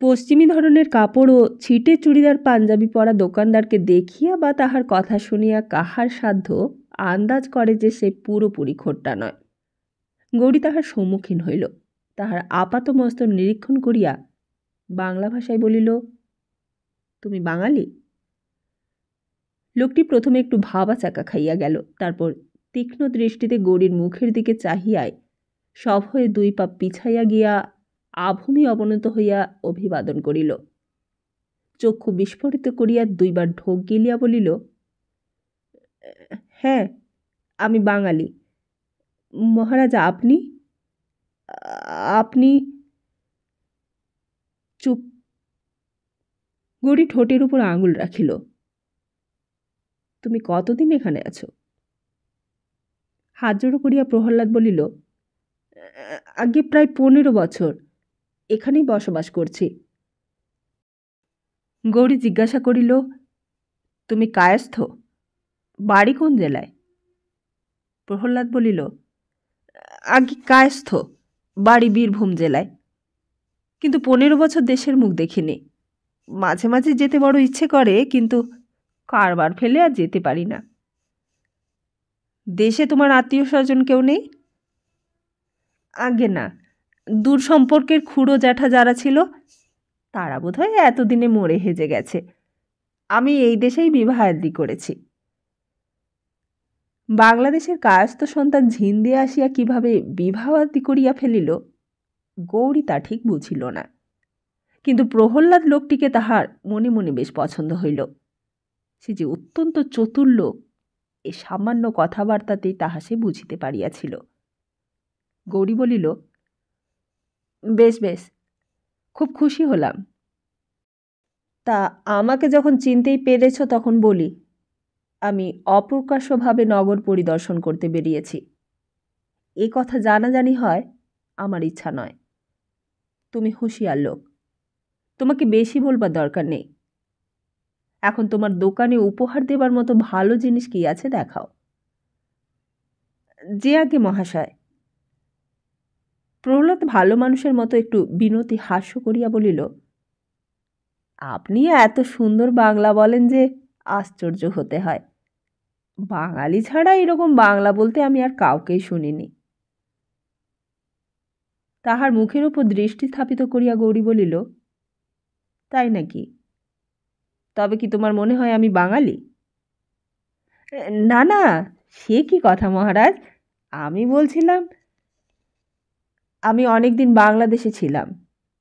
পশ্চিমী ধরনের কাপড় ও ছিটে চুড়িদার পাঞ্জাবি পরা দোকানদারকে দেখিয়া বা তাহার কথা শুনিয়া কাহার সাধ্য আন্দাজ করে যে সে পুরোপুরি খোট্টা নয়। গৌরী তাহার সম্মুখীন হইল, তাহার আপাত মস্তক নিরীক্ষণ করিয়া বাংলা ভাষায় বলিল, তুমি বাঙালি? লোকটি প্রথমে একটু ভাবা চাকা খাইয়া গেল, তারপর তীক্ষ্ণ দৃষ্টিতে গৌরীর মুখের দিকে চাহিয়াই সভয়ে দুই পা পিছাইয়া গিয়া আভূমি অবনত হইয়া অভিবাদন করিল। চক্ষু বিস্ফোরিত করিয়া দুইবার ঢোক গিলিয়া বলিল, হ্যাঁ, আমি বাঙালি। মহারাজ, আপনি? আপনি? চুপ। গৌরী ঠোঁটের উপর আঙুল রাখিল। তুমি কতদিন এখানে আছো? হাত জোড়ো করিয়া প্রহ্লাদ বলিল, আগে প্রায় 15 বছর এখানেই বসবাস করছি। গৌরী জিজ্ঞাসা করিল, তুমি কায়স্থ? বাড়ি কোন জেলায়? প্রহ্লাদ বলিল, আগে কায়স্থ, বাড়ি বীরভূম জেলায়, কিন্তু 15 বছর দেশের মুখ দেখিনি। মাঝে মাঝে যেতে বড় ইচ্ছে করে, কিন্তু কারবার ফেলে আর যেতে পারি না। দেশে তোমার আত্মীয় স্বজন কেউ নেই? আগে না, দূর সম্পর্কের খুড়ো জ্যাঠা যারা ছিল তারা বোধহয় এতদিনে মরে হেজে গেছে। আমি এই দেশেই বিবাহাদি করেছি। বাংলাদেশের কায়স্থ সন্তান ঝিন্দে আসিয়া কিভাবে বিবাহাদি করিয়া ফেলিল, গৌরী তা ঠিক বুঝিল না, কিন্তু প্রহ্লাদ লোকটিকে তাহার মনে মনে বেশ পছন্দ হইল। সে যে অত্যন্ত চতুর লোক, এ সামান্য কথাবার্তাতেই তাহা সে বুঝিতে পারিয়াছিল। গৌরী বলিল, বেশ বেশ, খুব খুশি হলাম। তা আমাকে যখন চিনতেই পেরেছ তখন বলি, আমি অপ্রকাশ্যভাবে নগর পরিদর্শন করতে বেরিয়েছি। এ কথা জানাজানি হয় আমার ইচ্ছা নয়। তুমি হুঁশিয়ার লোক, তোমাকে বেশি বলবার দরকার নেই। এখন তোমার দোকানে উপহার দেবার মতো ভালো জিনিস কি আছে দেখাও। যে আগে মহাশয়। প্রহ্লাদ ভালো মানুষের মতো একটু বিনতি হাস্য করিয়া বলিল, আপনি এত সুন্দর বাংলা বলেন যে আশ্চর্য হতে হয়। বাঙালি ছাড়া এরকম বাংলা বলতে আমি আর কাউকেই শুনিনি। তাহার মুখের উপর দৃষ্টি স্থাপিত করিয়া গৌরী বলিল, তাই নাকি? তবে কি তোমার মনে হয় আমি বাঙালি? না না, সে কি কথা মহারাজ, আমি বলছিলাম আমি অনেকদিন বাংলাদেশে ছিলাম,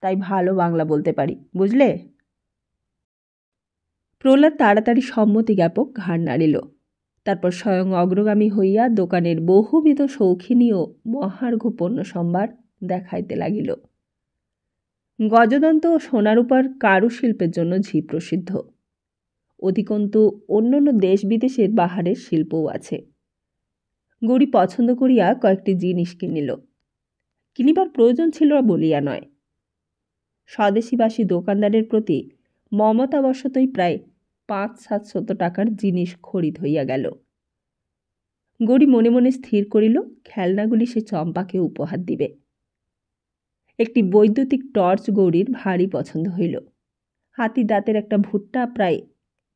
তাই ভালো বাংলা বলতে পারি, বুঝলে? প্রহ্লাদ তাড়াতাড়ি সম্মতি জ্ঞাপক ঘাড় নাড়িল। তারপর স্বয়ং অগ্রগামী হইয়া দোকানের বহুবিধ শৌখিনী ও মহার্ঘ পণ্য সম্ভার দেখাইতে লাগিল। গজদন্ত ও সোনারূপার কারুশিল্পের জন্য ঝি প্রসিদ্ধ। অধিকন্তু অন্যান্য দেশ বিদেশের বাহারের শিল্পও আছে। গৌরী পছন্দ করিয়া কয়েকটি জিনিস কিনিল। কিনিবার প্রয়োজন ছিল বলিয়া নয়, স্বদেশীবাসী দোকানদারের প্রতি মমতাবশতই প্রায় 500-700 টাকার জিনিস খরিদ হইয়া গেল। গৌরী মনে মনে স্থির করিল খেলনাগুলি সে চম্পাকে উপহার দিবে। একটি বৈদ্যুতিক টর্চ গৌরীর ভারী পছন্দ হইল। হাতি দাঁতের একটা ভুট্টা প্রায়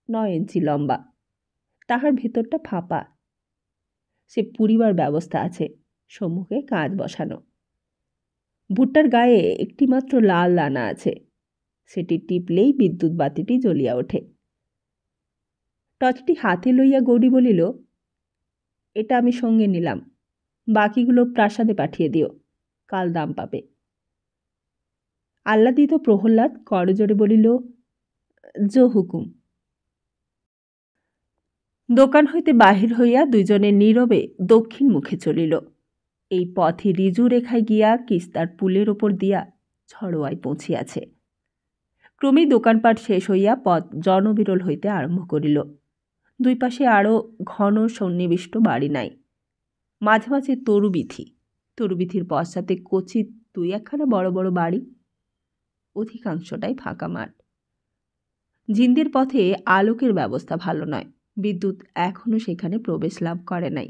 9 ইঞ্চি লম্বা, তাহার ভেতরটা ফাঁপা। সে পুরিবার ব্যবস্থা আছে, সম্মুখে কাঁচ বসানো। ভুট্টার গায়ে একটি মাত্র লাল দানা আছে, সেটি টিপলেই বিদ্যুৎ বাতিটি জ্বলিয়া ওঠে। টর্চটি হাতে লইয়া গৌরী বলিল, এটা আমি সঙ্গে নিলাম, বাকিগুলো প্রাসাদে পাঠিয়ে দিও, কাল দাম পাবে। আহ্লাদিত প্রহ্লাদ করজোড়ে বলিল, জো হুকুম। দোকান হইতে বাহির হইয়া দুইজনে নীরবে দক্ষিণ মুখে চলিল। এই পথে রিজু রেখায় গিয়া কিস্তার পুলের ওপর দিয়া ঝড়োয়ায় পৌঁছিয়াছে। ক্রমেই দোকানপাট শেষ হইয়া পথ জনবিরল হইতে আরম্ভ করিল। দুই পাশে আরও ঘন সন্নিবিষ্ট বাড়ি নাই, মাঝে মাঝে তরুবিথি, তরুবিথির পশ্চাতে কচি 2-1খানা বড় বড় বাড়ি, অধিকাংশটাই ফাঁকা মাঠ। জিন্দের পথে আলোকের ব্যবস্থা ভালো নয়, বিদ্যুৎ এখনও সেখানে প্রবেশ লাভ করে নাই।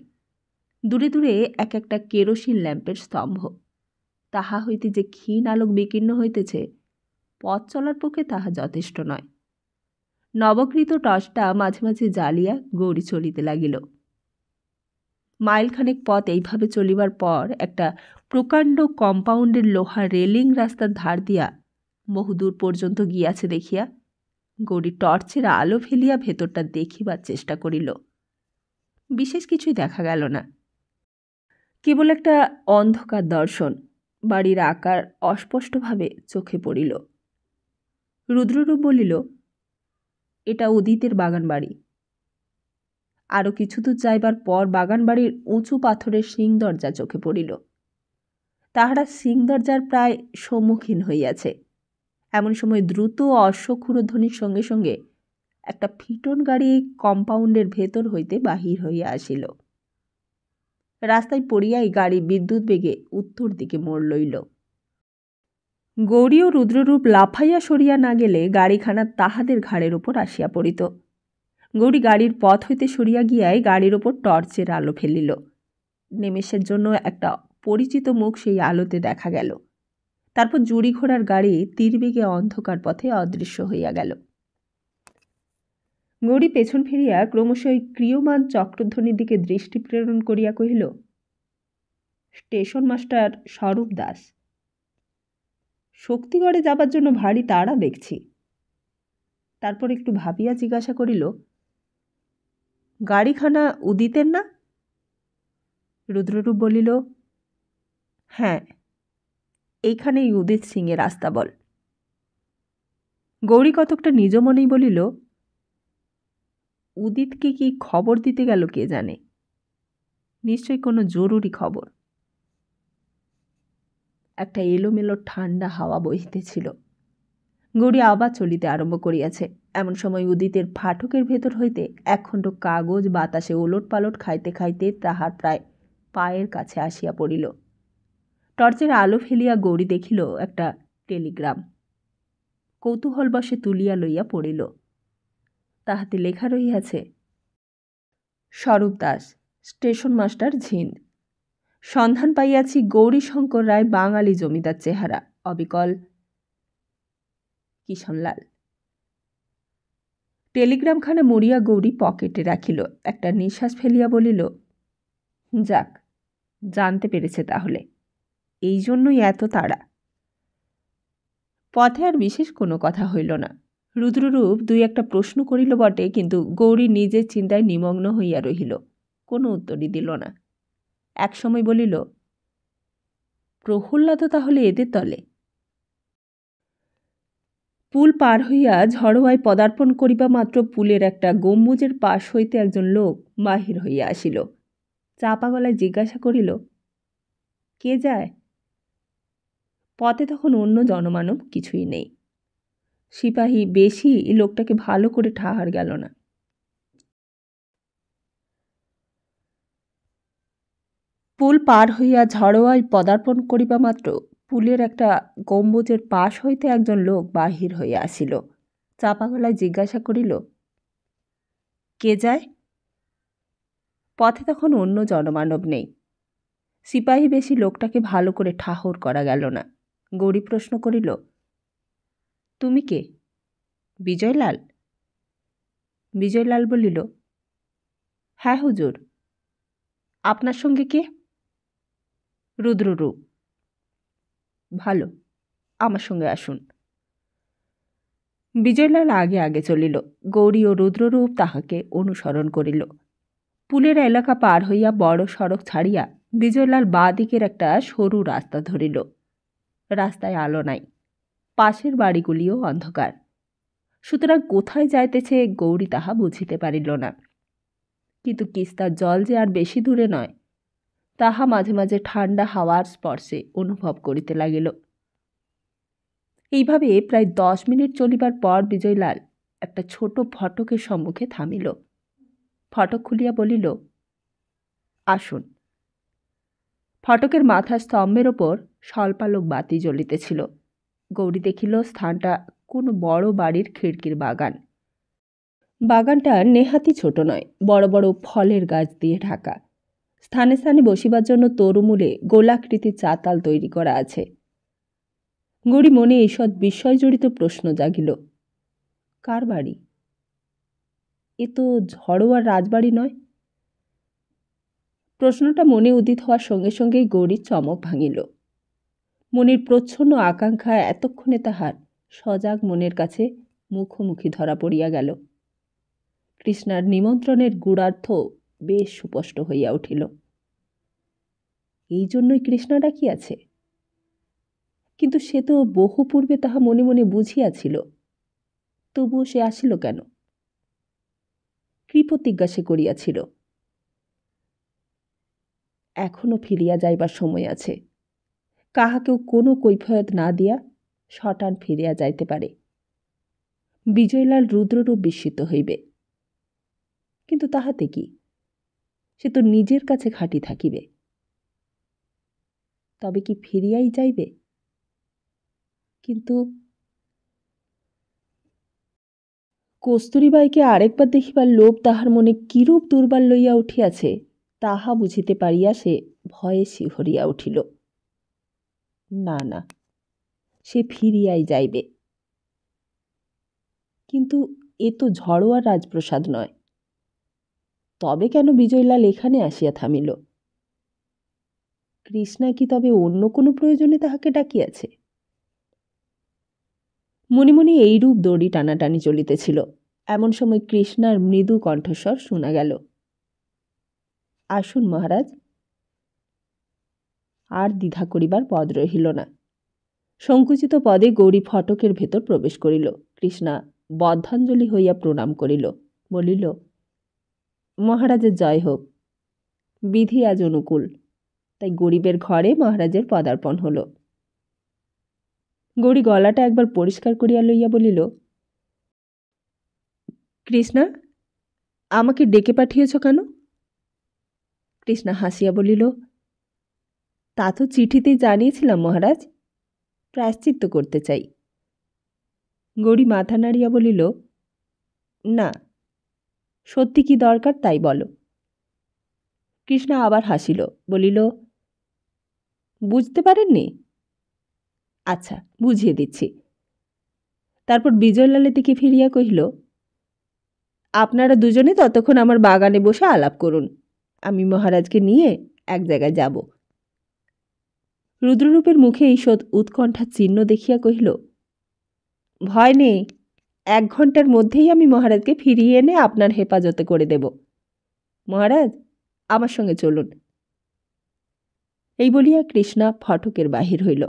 দূরে দূরে এক একটা কেরোসিন ল্যাম্পের স্তম্ভ, তাহা হইতে যে ক্ষীণ আলোক বিকীর্ণ হইতেছে, পথ চলার পক্ষে তাহা যথেষ্ট নয়। নবকৃত টর্চটা মাঝে মাঝে জ্বালিয়া গৌরী চলিতে লাগিল। মাইলখানেক পথ এইভাবে চলিবার পর একটা প্রকাণ্ড কম্পাউন্ডের লোহার রেলিং রাস্তার ধার দিয়া বহুদূর পর্যন্ত গিয়াছে দেখিয়া গৌরী টর্চের আলো ফেলিয়া ভেতরটা দেখিবার চেষ্টা করিল। বিশেষ কিছুই দেখা গেল না, কেবল একটা অন্ধকার দর্শন, বাড়ির আকার অস্পষ্টভাবে চোখে পড়িল। রুদ্ররূপ বলিল, এটা উদিতের বাগান বাড়ি। আরও কিছু দূর যাইবার পর বাগান বাড়ির উঁচু পাথরের সিং দরজা চোখে পড়িল। তাহারা সিং দরজার প্রায় সম্মুখীন হইয়াছে। এমন সময় দ্রুত অশ্বক্ষুরধ্বনির সঙ্গে সঙ্গে একটা ফিটন গাড়ি কম্পাউন্ডের ভেতর হইতে বাহির হইয়া আসিল। রাস্তায় পড়িয়াই গাড়ি বিদ্যুৎ বেগে উত্তর দিকে মোড় লইল। গৌরী ও রুদ্ররূপ লাফাইয়া সরিয়া না গেলে গাড়িখানা তাহাদের ঘাড়ের ওপর আসিয়া পড়িত। গৌরী গাড়ির পথ হইতে সরিয়া গিয়াই গাড়ির ওপর টর্চের আলো ফেলিল। নিমেষের জন্য একটা পরিচিত মুখ সেই আলোতে দেখা গেল। তারপর জুড়ি ঘোড়ার গাড়ি তীরবেগে অন্ধকার পথে অদৃশ্য হইয়া গেল। গৌরী পেছন ফিরিয়া ক্রমশ ওই ক্রিয়মান চক্রধ্বনির দিকে দৃষ্টি প্রেরণ করিয়া কহিল, স্টেশন মাস্টার স্বরূপ দাস। শক্তিগড়ে যাবার জন্য ভারী তাড়া দেখছি। তারপর একটু ভাবিয়া জিজ্ঞাসা করিল, গাড়িখানা উদিতের না? রুদ্ররূপ বলিল, হ্যাঁ, এইখানেই উদিত সিংয়ের আস্তাবল। গৌরী কতকটা নিজ মনেই বলিল, উদিতকে কি খবর দিতে গেল কে জানে, নিশ্চয়ই কোনো জরুরি খবর। একটা এলোমেলো ঠান্ডা হাওয়া বহিতেছিল। গৌরী আবার চলিতে আরম্ভ করিয়াছে। এমন সময় উদিতের ফাটকের ভেতর হইতে একখণ্ড কাগজ বাতাসে ওলট পালট খাইতে খাইতে তাহার প্রায় পায়ের কাছে আসিয়া পড়িল। টর্চের আলো ফেলিয়া গৌরী দেখিল একটা টেলিগ্রাম। কৌতূহলবশে তুলিয়া লইয়া পড়িল। তাহাতে লেখা রহিয়াছে, স্বরূপ দাস, স্টেশন মাস্টার ঝিন। সন্ধান পাইয়াছি গৌরীশঙ্কর রায়, বাঙালি জমিদার চেহারা, অবিকল কিষণলাল। টেলিগ্রামখানা মুড়িয়া গৌরী পকেটে রাখিল। একটা নিঃশ্বাস ফেলিয়া বলিল, যাক, জানতে পেরেছে তাহলে, এই জন্যই এত তাড়া। পথে আর বিশেষ কোনো কথা হইল না। রুদ্ররূপ 2-1টা প্রশ্ন করিল বটে, কিন্তু গৌরী নিজের চিন্তায় নিমগ্ন হইয়া রহিল, কোনো উত্তরই দিল না। এক সময় বলিল, প্রহ্লাদ তাহলে এদের তলে? পুল পার হইয়া ঝড়োয়ায় পদার্পণ করিবা মাত্র পুলের একটা গম্বুজের পাশ হইতে একজন লোক বাহির হইয়া আসিল। চাপা গলায় জিজ্ঞাসা করিল, কে যায়? পথে তখন অন্য জনমানব কিছুই নেই। সিপাহী বেশি লোকটাকে ভালো করে ঠাহার গেল না। পুল পার হইয়া ঝড়োয়ায় পদার্পণ করিবা মাত্র পুলের একটা গম্বুজের পাশ হইতে একজন লোক বাহির হইয়া আসিল। চাপা গলায় জিজ্ঞাসা করিল, কে যায়? পথে তখন অন্য জনমানব নেই। সিপাহী বেশি লোকটাকে ভালো করে ঠাহর করা গেল না। গৌরী প্রশ্ন করিল, তুমি কে? বিজয়লাল? বিজয়লাল বলিল, হ্যাঁ হুজুর। আপনার সঙ্গে কে? রুদ্ররূপ। ভালো, আমার সঙ্গে আসুন। বিজয়লাল আগে আগে চলিল। গৌরী ও রুদ্ররূপ তাহাকে অনুসরণ করিল। পুলের এলাকা পার হইয়া বড় সড়ক ছাড়িয়া বিজয়লাল বাঁ দিকের একটা সরু রাস্তা ধরিল। রাস্তায় আলো নাই, পাশের বাড়িগুলিও অন্ধকার। সুতরাং কোথায় যাইতেছে গৌরী তাহা বুঝিতে পারিল না। কিন্তু কিস্তার জল যে আর বেশি দূরে নয়, তাহা মাঝে মাঝে ঠান্ডা হাওয়ার স্পর্শে অনুভব করিতে লাগিল। এইভাবে প্রায় 10 মিনিট চলিবার পর বিজয়লাল একটা ছোট ফটকের সম্মুখে থামিল। ফটক খুলিয়া বলিল, আসুন। ফটকের মাথার স্তম্ভের ওপর স্বল্পালোক বাতি জ্বলিতেছিল। গৌরী দেখিল স্থানটা কোনো বড় বাড়ির খিড়কির বাগান। বাগানটা নেহাতি ছোট নয়, বড় বড় ফলের গাছ দিয়ে ঢাকা। স্থানে স্থানে বসিবার জন্য তরুমূলে গোলাকৃতির চাতাল তৈরি করা আছে। গৌরী মনে ঈষৎ বিস্ময়জড়িত প্রশ্ন জাগিল, কার বাড়ি? এ তো ঝড়োয়ার রাজবাড়ি নয়। প্রশ্নটা মনে উদিত হওয়ার সঙ্গে সঙ্গেই গৌরীর চমক ভাঙিল। মনের প্রচ্ছন্ন আকাঙ্ক্ষা এতক্ষণে তাহার সজাগ মনের কাছে মুখোমুখি ধরা পড়িয়া গেল। কৃষ্ণার নিমন্ত্রণের গূঢ়ার্থ বেশ সুস্পষ্ট হইয়া উঠিল। এই জন্যই কৃষ্ণা ডাকিয়াছে। কিন্তু সে তো বহু পূর্বে তাহা মনে মনে বুঝিয়াছিল। তবুও সে আসিল কেন? কি প্রতিজ্ঞা সে করিয়াছিল? এখনো ফিরিয়া যাইবার সময় আছে। কাহাকেও কোনো কৈফিয়ত না দিয়া সটান ফিরিয়া যাইতে পারে। বিজয়লাল রুদ্ররূপ বিস্মিত হইবে। কিন্তু তাহাতে কি? সে তো নিজের কাছে খাঁটি থাকিবে। তবে কি ফিরিয়াই যাইবে? কিন্তু কস্তুরীবাইকে আরেকবার দেখিবার লোভ তাহার মনে কিরূপ দুর্বল লইয়া উঠিয়াছে তাহা বুঝিতে পারিয়া সে ভয়ে শিহরিয়া উঠিল। না না, সে ফিরিয়াই যাইবে। কিন্তু এ তো ঝড়োয়ার রাজপ্রসাদ নয়। তবে কেন বিজয়লাল এখানে আসিয়া থামিল? কৃষ্ণা কি তবে অন্য কোনো প্রয়োজনে তাহাকে ডাকিয়াছে? মনে মনে এইরূপ দড়ি টানাটানি চলিতেছিল। এমন সময় কৃষ্ণার মৃদু কণ্ঠস্বর শোনা গেল, আসুন মহারাজ। আর দ্বিধা করিবার পদ রহিল না। সংকুচিত পদে গৌরী ফটকের ভেতর প্রবেশ করিল। কৃষ্ণা বদ্ধাঞ্জলি হইয়া প্রণাম করিল, বলিল, মহারাজের জয় হোক। বিধি আজ অনুকূল, তাই গরিবের ঘরে মহারাজের পদার্পণ হল। গৌরী গলাটা একবার পরিষ্কার করিয়া লইয়া বলিল, কৃষ্ণা, আমাকে ডেকে পাঠিয়েছ কেন? কৃষ্ণা হাসিয়া বলিল, তা তো চিঠিতেই জানিয়েছিলাম মহারাজ, প্রায়শ্চিত্ত করতে চাই। গৌরী মাথা নাড়িয়া বলিল, না, সত্যি কি দরকার তাই বলো। কৃষ্ণা আবার হাসিল, বলিল, বুঝতে পারেননি? আচ্ছা, বুঝিয়ে দিচ্ছি। তারপর বিজয়লালের দিকে ফিরিয়া কহিল, আপনারা দুজনে ততক্ষণ আমার বাগানে বসে আলাপ করুন, আমি মহারাজকে নিয়ে এক জায়গায় যাব। রুদ্ররূপের মুখে ঈষৎ উৎকণ্ঠার চিহ্ন দেখিয়া কহিল, ভয় নেই, 1 ঘণ্টার মধ্যেই আমি মহারাজকে ফিরিয়ে এনে আপনার হেফাজতে করে দেব। মহারাজ, আমার সঙ্গে চলুন। এই বলিয়া কৃষ্ণা ফটকের বাহির হইল।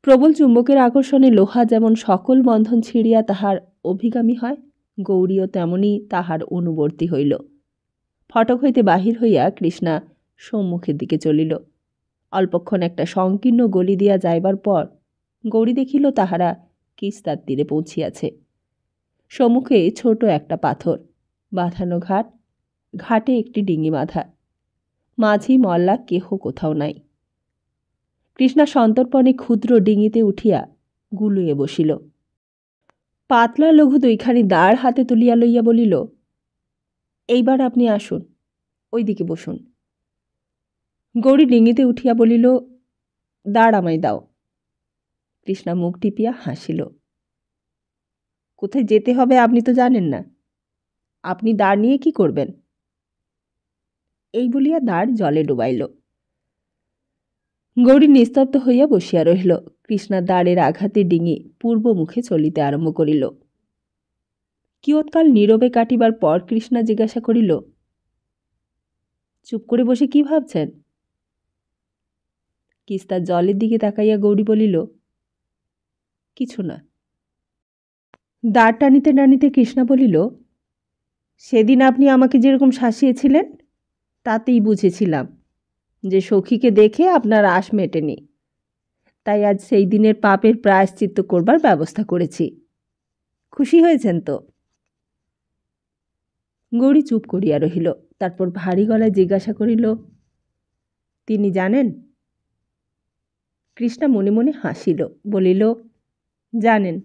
প্রবল চুম্বকের আকর্ষণে লোহা যেমন সকল বন্ধন ছিঁড়িয়া তাহার অভিগামী হয়, গৌরীও তেমনি তাহার অনুবর্তী হইল। ফটক হইতে বাহির হইয়া কৃষ্ণা সম্মুখের দিকে চলিল। অল্পক্ষণ একটা সংকীর্ণ গলি দিয়া যাইবার পর গৌরী দেখিল তাহারা কিস্তার তীরে পৌঁছিয়াছে। সম্মুখে ছোট একটা পাথর, বাঁধানো ঘাট, ঘাটে একটি ডিঙি বাঁধা। মাঝি মল্লা কেহ কোথাও নাই। কৃষ্ণা সন্তর্পণে ক্ষুদ্র ডিঙিতে উঠিয়া গুলুয়ে বসিল। পাতলা লঘু 2খানি দাঁড় হাতে তুলিয়া লইয়া বলিল, এইবার আপনি আসুন, ওইদিকে বসুন। গৌরী ডিঙিতে উঠিয়া বলিল, দাঁড় আমায় দাও। কৃষ্ণা মুখ টিপিয়া হাসিল। কোথায় যেতে হবে আপনি তো জানেন না, আপনি দাঁড় নিয়ে কি করবেন? এই বলিয়া দাঁড় জলে ডুবাইল। গৌরী নিস্তব্ধ হইয়া বসিয়া রহিল। কৃষ্ণা দাঁড়ের আঘাতে ডিঙি পূর্বমুখে চলিতে আরম্ভ করিল। কিয়ৎকাল নীরবে কাটিবার পর কৃষ্ণা জিজ্ঞাসা করিল, চুপ করে বসে কি ভাবছেন? কিস্তা জলের দিকে তাকাইয়া গৌরী বলিল, কিছু না। দাঁড় টানিতে টানিতে কৃষ্ণা বলিল, সেদিন আপনি আমাকে যেরকম শাসিয়েছিলেন তাতেই বুঝেছিলাম যে সখীকে দেখে আপনার আশ মেটেনি, তাই আজ সেই দিনের পাপের প্রায়শ্চিত্ত করবার ব্যবস্থা করেছি। খুশি হয়েছেন তো? গৌরী চুপ করিয়া রহিল। তারপর ভারী গলায় জিজ্ঞাসা করিল, তিনি জানেন? কৃষ্ণা মনে মনে হাসিল, বলিল, জানেন।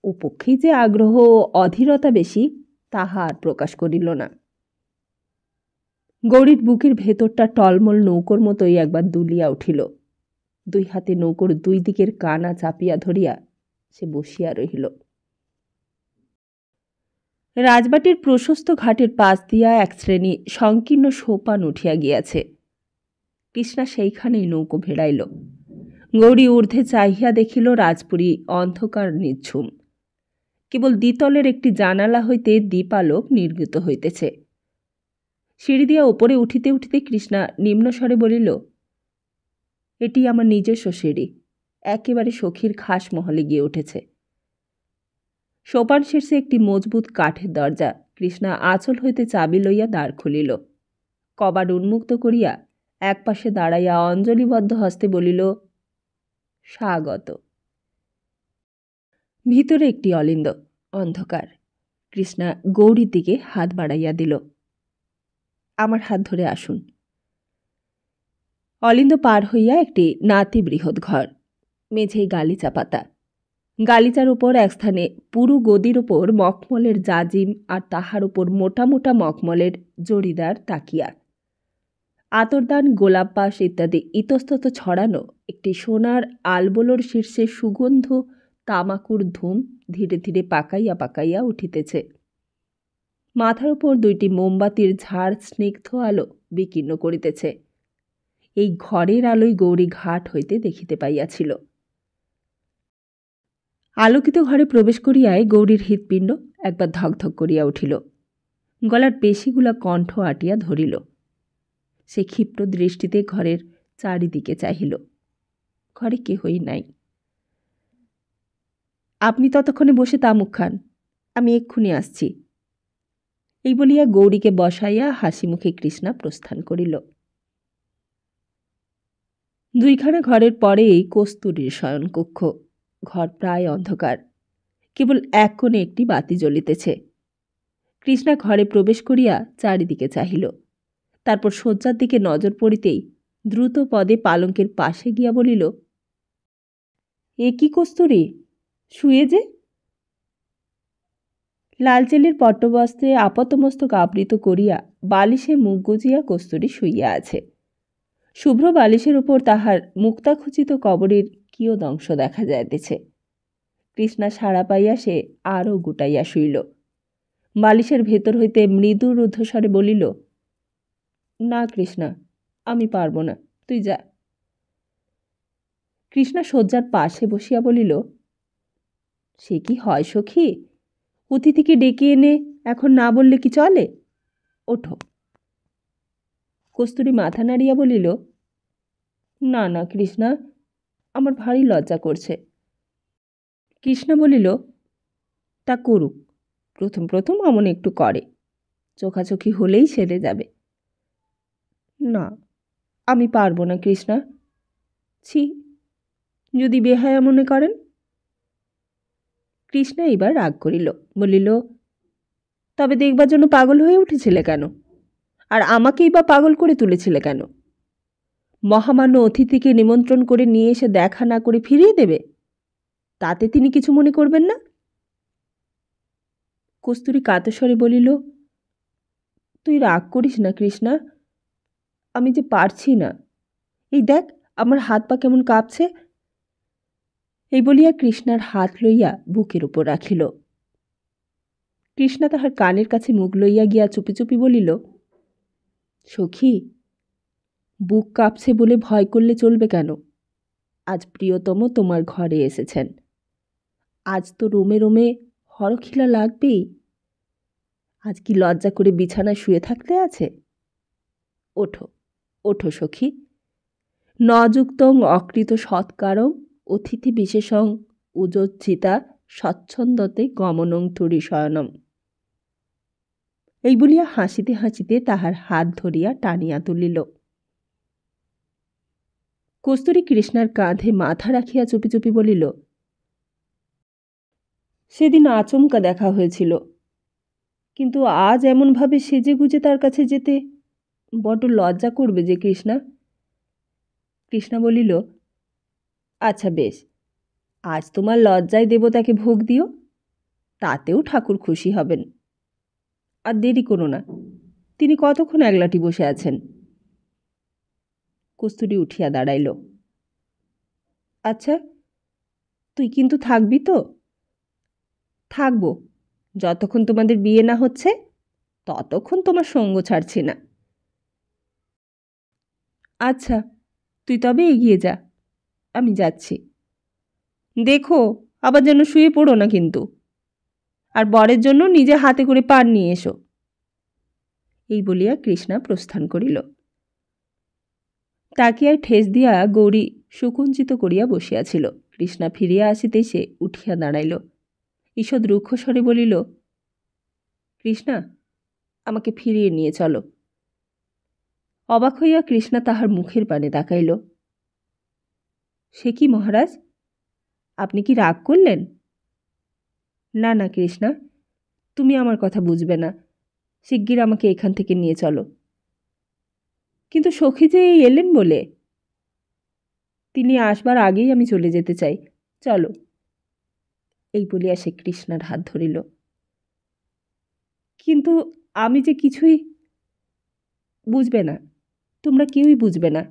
ও পক্ষেই যে আগ্রহ ও অধীরতা বেশি তাহা আর প্রকাশ করিল না। গৌরীর বুকের ভেতরটা টলমল নৌকোর মতোই একবার দুলিয়া উঠিল। দুই হাতে নৌকোর দুই দিকের কানা চাপিয়া ধরিয়া সে বসিয়া রহিল। রাজবাটির প্রশস্ত ঘাটের পাশ দিয়া এক শ্রেণী সংকীর্ণ সোপান উঠিয়া গিয়াছে। কৃষ্ণা সেইখানেই নৌকো ভেড়াইল। গৌরী ঊর্ধ্বে চাহিয়া দেখিল রাজপুরী অন্ধকার নিঝুম। কেবল দ্বিতলের একটি জানালা হইতে দীপালোক নির্গত হইতেছে। সিঁড়ি দিয়া ওপরে উঠিতে উঠিতে কৃষ্ণা নিম্নস্বরে বলিল, এটি আমার নিজস্ব সিঁড়ি, একেবারে সখীর খাস মহলে গিয়ে উঠেছে। সোপান শীর্ষে একটি মজবুত কাঠের দরজা। কৃষ্ণা আঁচল হইতে চাবি লইয়া দ্বার খুলিল। কবাট উন্মুক্ত করিয়া একপাশে দাঁড়াইয়া অঞ্জলিবদ্ধ হস্তে বলিল, স্বাগত। ভিতরে একটি অলিন্দ, অন্ধকার। কৃষ্ণা গৌরীর দিকে হাত বাড়াইয়া দিল, আমার হাত ধরে আসুন। অলিন্দ পার হইয়া একটি নাতি বৃহৎ ঘর, মেঝেই গালিচা পাতা। গালিচার উপর এক স্থানে পুরু গদির ওপর মখমলের জাজিম আর তাহার উপর মোটা মোটা মখমলের জড়িদার তাকিয়া। আতরদান, গোলাপ পাশ ইত্যাদি ইতস্তত ছড়ানো একটি সোনার আলবোলোর শীর্ষে সুগন্ধ তামাকুর ধূম ধীরে ধীরে পাকাইয়া পাকাইয়া উঠিতেছে। মাথার উপর দুইটি মোমবাতির ঝাড় স্নিগ্ধ আলো বিকীর্ণ করিতেছে। এই ঘরের আলোয় গৌরী ঘাট হইতে দেখিতে পাইয়াছিল। আলোকিত ঘরে প্রবেশ করিয়াই গৌরীর হৃৎপিণ্ড একবার ধকধক করিয়া উঠিল। গলার পেশিগুলা কণ্ঠ আটিয়া ধরিল। সে ক্ষিপ্র দৃষ্টিতে ঘরের চারিদিকে চাহিল। ঘরে কেহই নাই। আপনি ততক্ষণে বসে তামুক খান, আমি এক্ষুনি আসছি। এই বলিয়া গৌরীকে বসাইয়া হাসি মুখে কৃষ্ণা প্রস্থান করিল। দুইখানা ঘরের পরেই কস্তুরীর শয়নকক্ষ। ঘর প্রায় অন্ধকার, কেবল এক কোণে একটি বাতি জ্বলিতেছে। কৃষ্ণা ঘরে প্রবেশ করিয়া চারিদিকে চাহিল। তারপর শয্যার দিকে নজর পড়িতেই দ্রুত পদে পালঙ্কের পাশে গিয়া বলিল, এ কি কস্তুরী, শুয়ে যে? লালচেলের পট্টবস্ত্রে আপাতমস্তক আবৃত করিয়া বালিশে মুখ গুজিয়া কস্তুরী শুইয়া আছে। শুভ্র বালিশের উপর তাহার মুক্তাখচিত কবরের কিয়দংশ দেখা যাইতেছে। কৃষ্ণা সাড়া পাইয়া সে আরও গুটাইয়া শুইল। বালিশের ভেতর হইতে মৃদু রুদ্ধস্বরে বলিল, না কৃষ্ণা, আমি পারব না, তুই যা। কৃষ্ণা শয্যার পাশে বসিয়া বলিল, সে কি হয় সখী, অতিথিকে ডেকে এনে এখন না বললে কি চলে? ওঠো। কস্তুরী মাথা নাড়িয়া বলিল, না না কৃষ্ণা, আমার ভারী লজ্জা করছে। কৃষ্ণা বলিল, তা করুক, প্রথম প্রথম অমন একটু করে, চোখাচোখি হলেই সেরে যাবে। না, আমি পারব না কৃষ্ণা। ছি, যদি বেহায়া মনে করেন। কৃষ্ণা এবার রাগ করিল, বলিল, তবে দেখবার জন্য পাগল হয়ে উঠেছিলে কেন? আর আমাকেই বা পাগল করে তুলেছিলে কেন? মহামান্য অতিথিকে নিমন্ত্রণ করে নিয়ে এসে দেখা না করে ফিরিয়ে দেবে, তাতে তিনি কিছু মনে করবেন না? কস্তুরী কাতস্বরে বলিল, তুই রাগ করিস না কৃষ্ণা, আমি যে পারছি না। এই দেখ আমার হাত পা কেমন কাঁপছে। এই বলিয়া কৃষ্ণার হাত লইয়া বুকের উপর রাখিল। কৃষ্ণা তাহার কানের কাছে মুখ লইয়া গিয়া চুপি চুপি বলিল, সখী, বুক কাঁপছে বলে ভয় করলে চলবে কেন? আজ প্রিয়তম তোমার ঘরে এসেছেন। আজ তো রোমে রোমে হরখিলা লাগবেই। আজ কি লজ্জা করে বিছানায় শুয়ে থাকতে আছে? ওঠো, ওঠো সখী। নযুক্তং অকৃত সৎকারং অতিথি বিশেষং উজ্জিতা স্বচ্ছন্দতে গমনং তুরি শয়নম। এই বলিয়া হাসিতে হাসিতে তাহার হাত ধরিয়া টানিয়া তুলিল। কস্তুরী কৃষ্ণার কাঁধে মাথা রাখিয়া চুপি চুপি বলিল, সেদিন আচমকা দেখা হয়েছিল, কিন্তু আজ এমনভাবে সেজে গুজে তার কাছে যেতে বড্ড লজ্জা করবে যে কৃষ্ণা। কৃষ্ণা বলিল, আচ্ছা বেশ, আজ তোমার লজ্জায় দেবতাকে ভোগ দিও, তাতেও ঠাকুর খুশি হবেন। আর দেরি করো না, তিনি কতক্ষণ একলাটি বসে আছেন। কস্তুরী উঠিয়া দাঁড়াইল। আচ্ছা, তুই কিন্তু থাকবি তো? থাকবো, যতক্ষণ তোমাদের বিয়ে না হচ্ছে ততক্ষণ তোমার সঙ্গ ছাড়ছি না। আচ্ছা, তুই তবে এগিয়ে যা, আমি যাচ্ছি। দেখো আবার যেন শুয়ে পড়ো না কিন্তু। আর বরের জন্য নিজে হাতে করে পান নিয়ে এসো। এই বলিয়া কৃষ্ণা প্রস্থান করিল। তাকিয়ায় ঠেস দিয়া গৌরী সুকুঞ্চিত করিয়া বসিয়াছিল। কৃষ্ণা ফিরিয়া আসিতেই সে উঠিয়া দাঁড়াইল। ঈষৎ রুক্ষস্বরে বলিল, কৃষ্ণা, আমাকে ফিরিয়ে নিয়ে চলো। অবাক হইয়া কৃষ্ণা তাহার মুখের পানে তাকাইল। সে কি মহারাজ, আপনি কি রাগ করলেন? না না কৃষ্ণা, তুমি আমার কথা বুঝবে না, শিগগির আমাকে এখান থেকে নিয়ে চলো। কিন্তু সখী যে এই এলেন বলে। তিনি আসবার আগেই আমি চলে যেতে চাই, চলো। এই বলিয়া সে কৃষ্ণার হাত ধরিল। কিন্তু আমি যে কিছুই বুঝবে না, তোমরা কেউই বুঝবে না,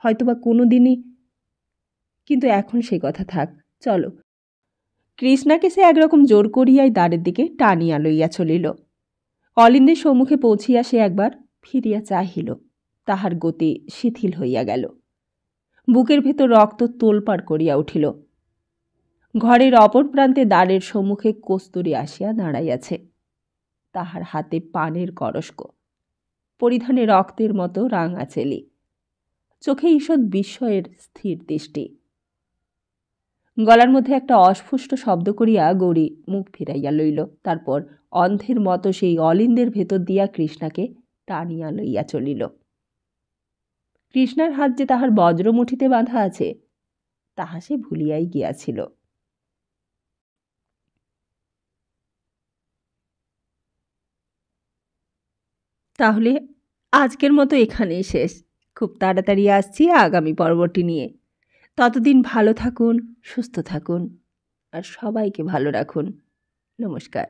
হয়তোবা কোনো দিনই, কিন্তু এখন সে কথা থাক, চলো। কৃষ্ণাকে সে একরকম জোর করিয়াই দ্বারের দিকে টানিয়া লইয়া চলিল। অলিন্দের সম্মুখে পৌঁছিয়া সে একবার ফিরিয়া চাহিল। তাহার গতি শিথিল হইয়া গেল। বুকের ভেতর রক্ত তোলপাড় করিয়া উঠিল। ঘরের অপর প্রান্তে দ্বারের সম্মুখে কস্তুরী আসিয়া দাঁড়াইয়াছে। তাহার হাতে পানের কড়স্ক, পরিধানে রক্তের মতো রাঙা চেলি, চোখে ঈষৎ বিস্ময়ের স্থির দৃষ্টি। গলার মধ্যে একটা অস্ফুষ্ট শব্দ করিয়া গৌরী মুখ ফিরাইয়া লইল। তারপর অন্ধের মতো সেই অলিন্দের ভেতর দিয়া কৃষ্ণাকে টানিয়া লইয়া চলিল। কৃষ্ণার হাত যে তাহার বজ্রমুঠিতে বাঁধা আছে তাহা সে ভুলিয়াই গিয়াছিল। তাহলে আজকের মতো এখানেই শেষ। খুব তাড়াতাড়ি আসছি আগামী পর্বটি নিয়ে। ততদিন ভালো থাকুন, সুস্থ থাকুন, আর সবাইকে ভালো রাখুন। নমস্কার।